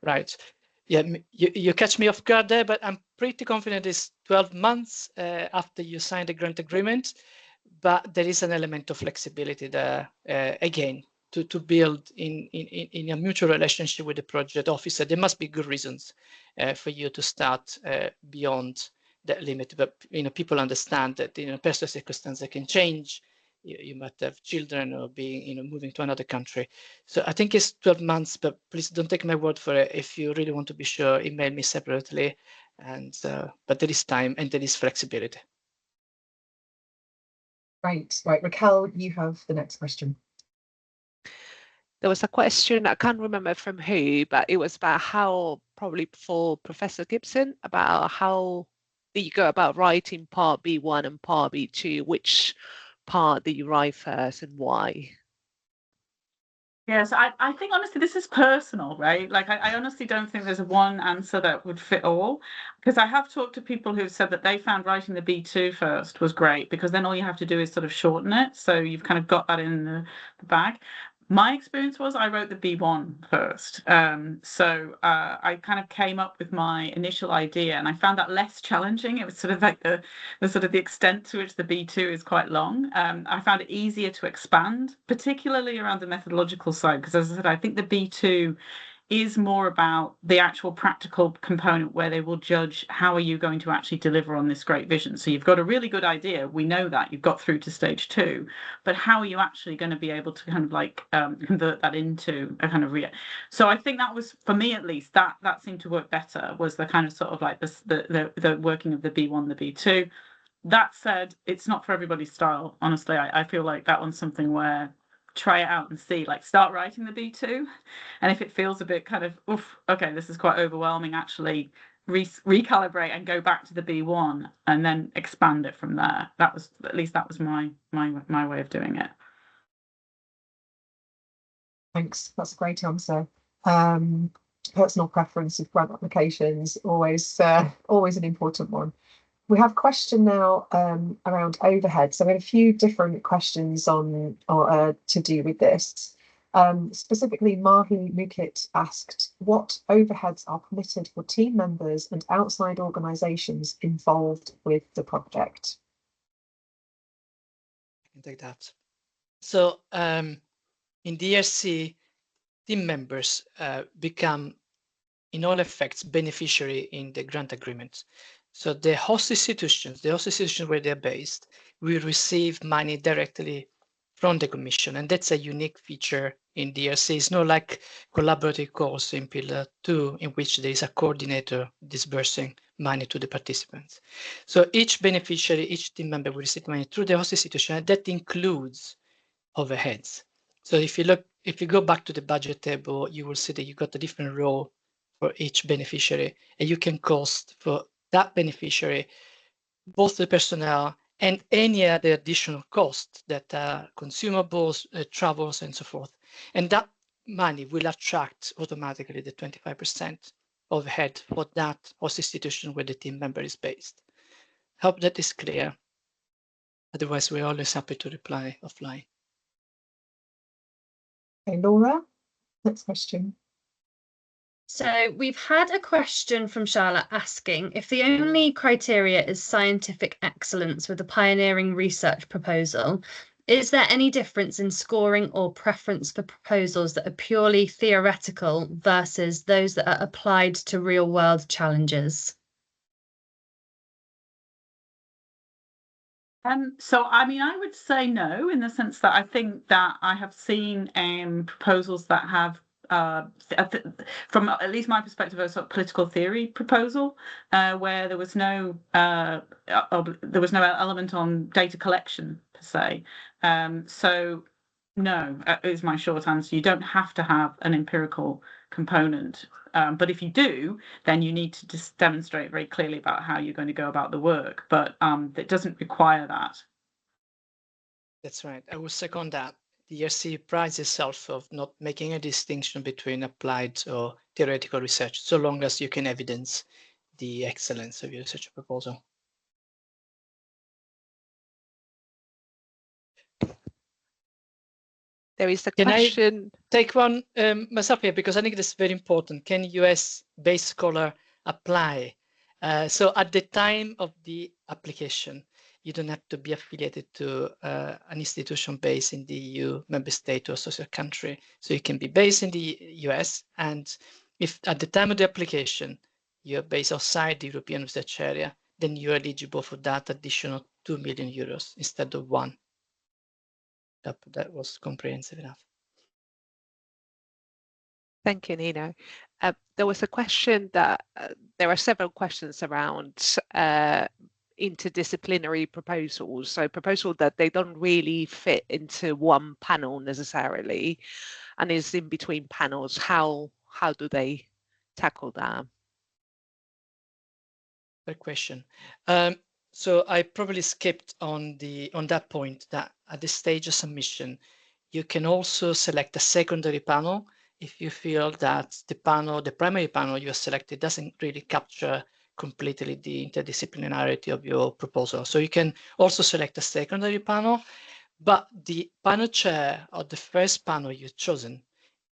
Right. Yeah, you catch me off guard there, but I'm pretty confident it's 12 months after you sign the grant agreement, but there is an element of flexibility there, again, to build in a mutual relationship with the project officer. There must be good reasons for you to start beyond that limit, but you know, people understand that personal circumstances can change. You might have children or be moving to another country. So I think it's 12 months, but please don't take my word for it. If you really want to be sure, email me separately. And but there is time and there is flexibility. Right, Raquel, you have the next question. There was a question, I can't remember from who, but it was about how, probably for Professor Gibson, about how do you go about writing part B1 and part B2, which part do you write first and why? Yes, I think honestly this is personal, right? Like I honestly don't think there's a one answer that would fit all, because I have talked to people who've said that they found writing the B2 first was great, because then all you have to do is sort of shorten it, so you've kind of got that in the bag. My experience was I wrote the B1 first. So I kind of came up with my initial idea, and I found that less challenging. It was sort of like the sort of the extent to which the B2 is quite long. I found it easier to expand, particularly around the methodological side, because as I said, I think the B2 is more about the actual practical component, where they will judge how are you going to actually deliver on this great vision. So you've got a really good idea, we know that you've got through to stage 2, but how are you actually going to be able to kind of like convert that into a kind of so I think that was, for me at least, that seemed to work better, was the kind of sort of like the working of the B1, the B2. That said, it's not for everybody's style, honestly. I feel like that one's something where try it out and see, like start writing the B2, and if it feels a bit kind of oof, okay, this is quite overwhelming, actually recalibrate and go back to the B1 and then expand it from there. That was, at least that was my way of doing it. Thanks, that's a great answer. Personal preference of grant applications, always an important one. We have a question now around overhead. So we had a few different questions on to do with this. Specifically, Mahi Mukit asked, what overheads are permitted for team members and outside organisations involved with the project? I can take that. So in the ERC, team members become, in all effects, beneficiary in the grant agreement. So the host institutions where they're based, will receive money directly from the Commission, and that's a unique feature in the ERC. It's not like collaborative course in Pillar 2, in which there is a coordinator disbursing money to the participants. So each beneficiary, each team member will receive money through the host institution, and that includes overheads. So if you go back to the budget table, you will see that you got a different role for each beneficiary, and you can cost for that beneficiary both the personnel and any other additional costs that are consumables, travels, and so forth. And that money will attract automatically the 25% overhead for that host institution where the team member is based. Hope that is clear. Otherwise, we're always happy to reply offline. Okay, Laura, next question. So we've had a question from Charlotte asking if the only criteria is scientific excellence with a pioneering research proposal, is there any difference in scoring or preference for proposals that are purely theoretical versus those that are applied to real-world challenges? So, I mean, I would say no, in the sense that I think that I have seen proposals that have, from at least my perspective, a sort of political theory proposal, where there was no element on data collection per se. So, no, is my short answer. You don't have to have an empirical component. But if you do, then you need to just demonstrate very clearly about how you're going to go about the work. But it doesn't require that. That's right. I will second that. The ERC prides itself of not making a distinction between applied or theoretical research, so long as you can evidence the excellence of your research proposal. There is a Can question. I take one myself here, because I think this is very important. Can US-based scholar apply? So at the time of the application, you don't have to be affiliated to an institution based in the EU member state or associate country. So you can be based in the US, and if at the time of the application you're based outside the European research area, then you're eligible for that additional 2 million euros instead of 1. That was comprehensive enough. Thank you, Nino. There was a question that there are several questions around interdisciplinary proposals. So proposals that they don't really fit into one panel necessarily, and is in between panels. How do they tackle that? Good question. So I probably skipped on that point, that at the stage of submission, you can also select a secondary panel if you feel that the primary panel you have selected doesn't really capture completely the interdisciplinarity of your proposal. So you can also select a secondary panel, but the panel chair of the first panel you've chosen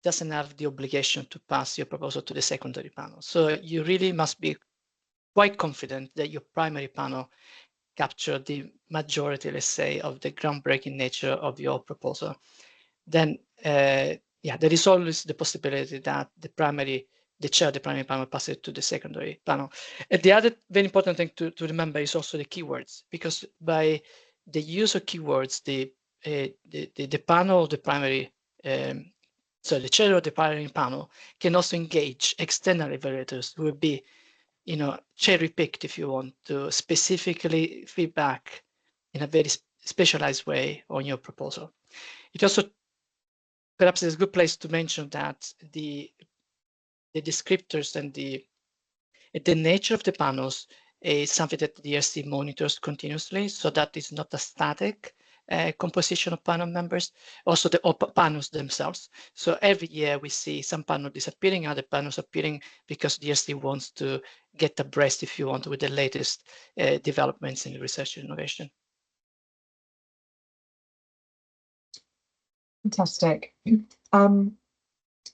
doesn't have the obligation to pass your proposal to the secondary panel. So you really must be quite confident that your primary panel captured the majority, let's say, of the groundbreaking nature of your proposal. Then, yeah, there is always the possibility that the chair of the primary panel passes it to the secondary panel. And the other very important thing to remember is also the keywords, because by the use of keywords, the panel of the primary, so the chair of the primary panel can also engage external evaluators who will be, cherry-picked, if you want, to specifically feedback in a very specialized way on your proposal. It also perhaps is a good place to mention that the descriptors and the nature of the panels is something that the ERC monitors continuously, so that is not a static composition of panel members, also the panels themselves. So every year we see some panels disappearing, other panels appearing, because the ERC wants to get abreast, if you want, with the latest developments in research and innovation. Fantastic.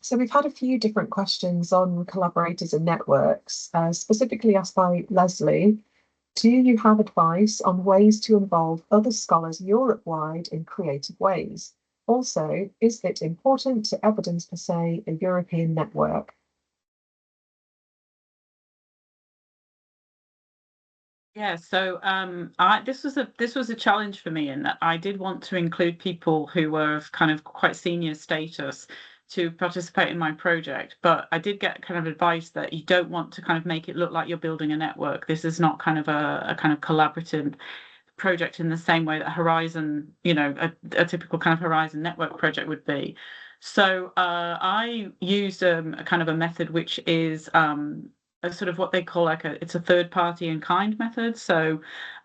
So we've had a few different questions on collaborators and networks, specifically asked by Leslie. Do you have advice on ways to involve other scholars Europe-wide in creative ways? Also, is it important to evidence per se a European network? Yeah, so this was a challenge for me, in that I did want to include people who were of kind of quite senior status to participate in my project, but I did get kind of advice that you don't want to kind of make it look like you're building a network. This is not kind of a kind of collaborative project in the same way that Horizon, a typical kind of Horizon network project would be. So I used a kind of a method which is a sort of what they call it's a third party in kind method. So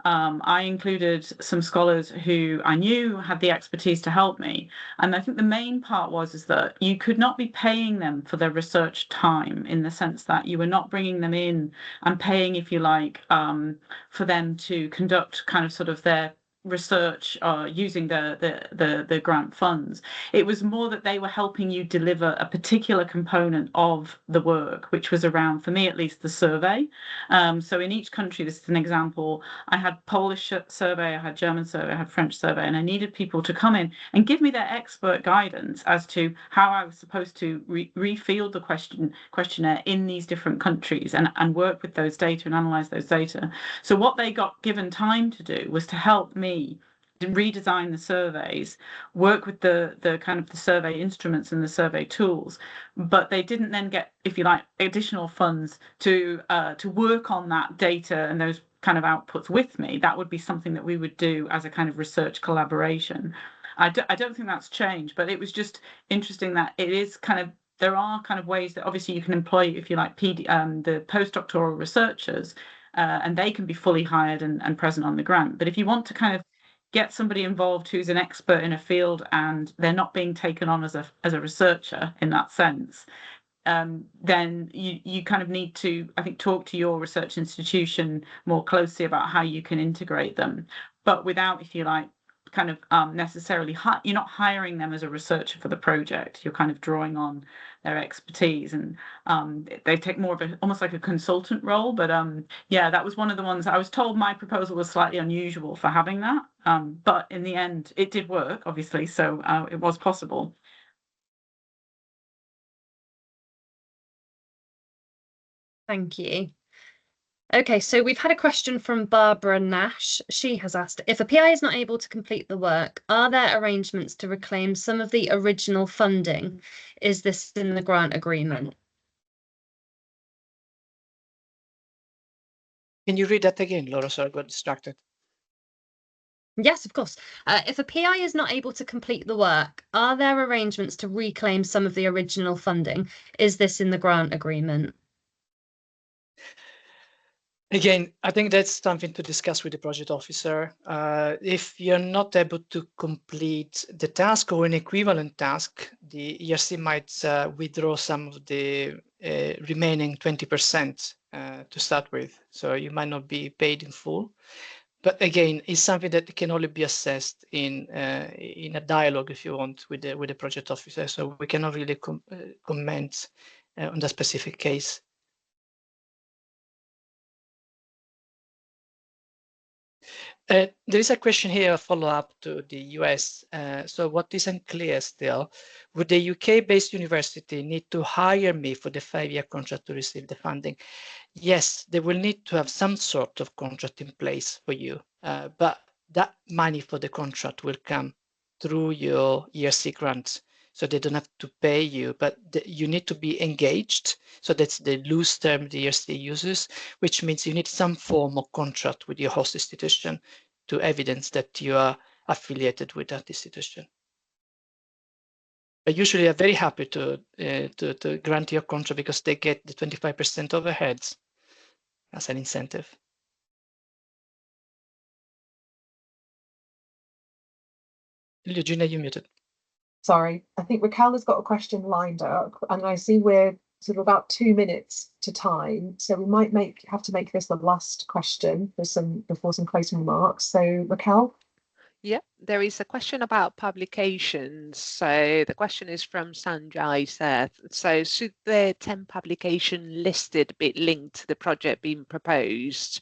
I included some scholars who I knew had the expertise to help me. And I think the main part is that you could not be paying them for their research time, in the sense that you were not bringing them in and paying, if you like, for them to conduct kind of sort of their research using the grant funds. It was more that they were helping you deliver a particular component of the work, which was around, for me at least, the survey. So in each country, this is an example, I had Polish survey, I had German survey, I had French survey, and I needed people to come in and give me their expert guidance as to how I was supposed to refield the questionnaire in these different countries and work with those data and analyze those data. So what they got given time to do was to help me redesign the surveys, work with the kind of the survey instruments and the survey tools, but they didn't then get, if you like, additional funds to work on that data and those kind of outputs with me. That would be something that we would do as a kind of research collaboration. I don't think that's changed, but it was just interesting that it is kind of, there are kind of ways that obviously you can employ, if you like, the postdoctoral researchers, and they can be fully hired and present on the grant. But if you want to kind of get somebody involved who's an expert in a field and they're not being taken on as a researcher in that sense, then you kind of need to, I think, talk to your research institution more closely about how you can integrate them, but without, if you like, kind of necessarily you're not hiring them as a researcher for the project. You're kind of drawing on their expertise, and they take more of a almost like a consultant role. But yeah, that was one of the ones I was told my proposal was slightly unusual for having that, but in the end it did work, obviously, so it was possible. Thank you. Okay, so we've had a question from Barbara Nash. She has asked, if a PI is not able to complete the work, are there arrangements to reclaim some of the original funding? Is this in the grant agreement? Can you read that again, Laura? Sorry, I got distracted. Yes, of course. If a PI is not able to complete the work, are there arrangements to reclaim some of the original funding? Is this in the grant agreement? Again, I think that's something to discuss with the project officer. If you're not able to complete the task or an equivalent task, the ERC might withdraw some of the remaining 20% to start with. So you might not be paid in full. But again, it's something that can only be assessed in a dialogue, if you want, with the project officer. So we cannot really comment on that specific case. There is a question here, a follow-up to the US. So what is unclear still, would the UK-based university need to hire me for the 5-year contract to receive the funding? Yes, they will need to have some sort of contract in place for you, but that money for the contract will come through your ERC grant. So they don't have to pay you, but you need to be engaged. So that's the loose term the ERC uses, which means you need some form of contract with your host institution to evidence that you are affiliated with that institution. But usually, I'm very happy to grant your contract because they get the 25% overheads as an incentive. Eugenia, you're muted. Sorry, I think Raquel has got a question lined up, and I see we're sort of about 2 minutes to time, so we might have to make this the last question before some closing remarks. So Raquel? Yeah, there is a question about publications. So the question is from Sanjay Seth. So should the 10 publication listed be linked to the project being proposed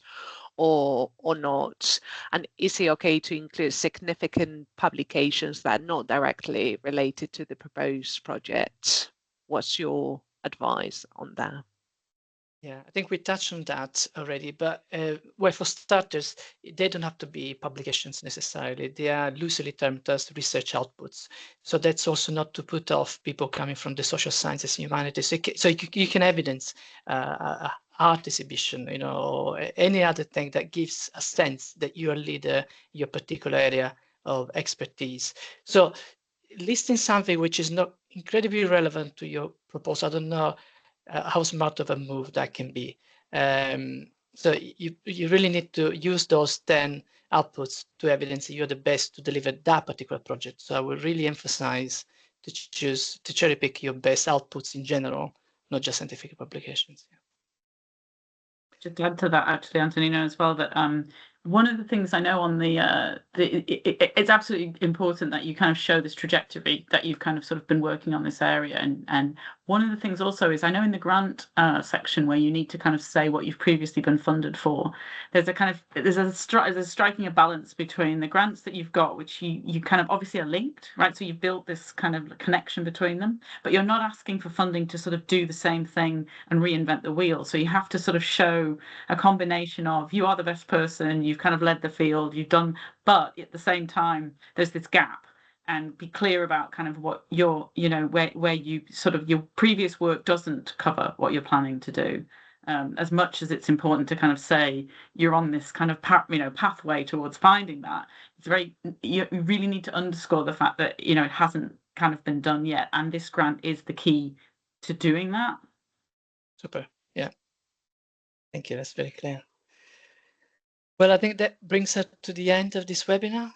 or not? And is it okay to include significant publications that are not directly related to the proposed project? What's your advice on that? Yeah, I think we touched on that already, but well, for starters, they don't have to be publications necessarily. They are loosely termed as research outputs. So that's also not to put off people coming from the social sciences and humanities. So you can evidence art exhibition, you know, or any other thing that gives a sense that you're a leader in your particular area of expertise. So listing something which is not incredibly relevant to your proposal, I don't know how smart of a move that can be. So you really need to use those 10 outputs to evidence that you're the best to deliver that particular project. So I will really emphasize to cherry pick your best outputs in general, not just scientific publications. Just to add to that, actually, Antonino, as well, that one of the things I know on it's absolutely important that you kind of show this trajectory that you've kind of sort of been working on this area. And one of the things also is I know in the grant section where you need to kind of say what you've previously been funded for, there's a striking a balance between the grants that you've got, which you kind of obviously are linked, right? So you've built this kind of connection between them, but you're not asking for funding to sort of do the same thing and reinvent the wheel. So you have to sort of show a combination of you are the best person, you've kind of led the field, you've done, but at the same time there's this gap, and be clear about kind of what your, you know, where you sort of your previous work doesn't cover what you're planning to do. As much as it's important to kind of say you're on this kind of pathway towards finding that, it's you really need to underscore the fact that, you know, it hasn't kind of been done yet, and this grant is the key to doing that. Super. Yeah. Thank you. That's very clear. Well, I think that brings us to the end of this webinar.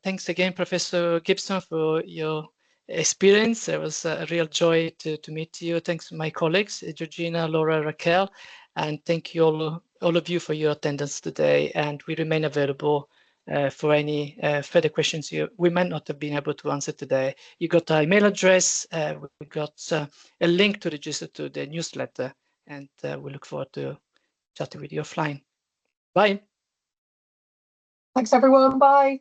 Thanks again, Professor Gibson, for your experience. It was a real joy to meet you. Thanks to my colleagues, Georgina, Laura, Raquel, and thank you all of you for your attendance today. And we remain available for any further questions we might not have been able to answer today. You got our email address. We got a link to register to the newsletter, and we look forward to chatting with you offline. Bye. Thanks, everyone. Bye.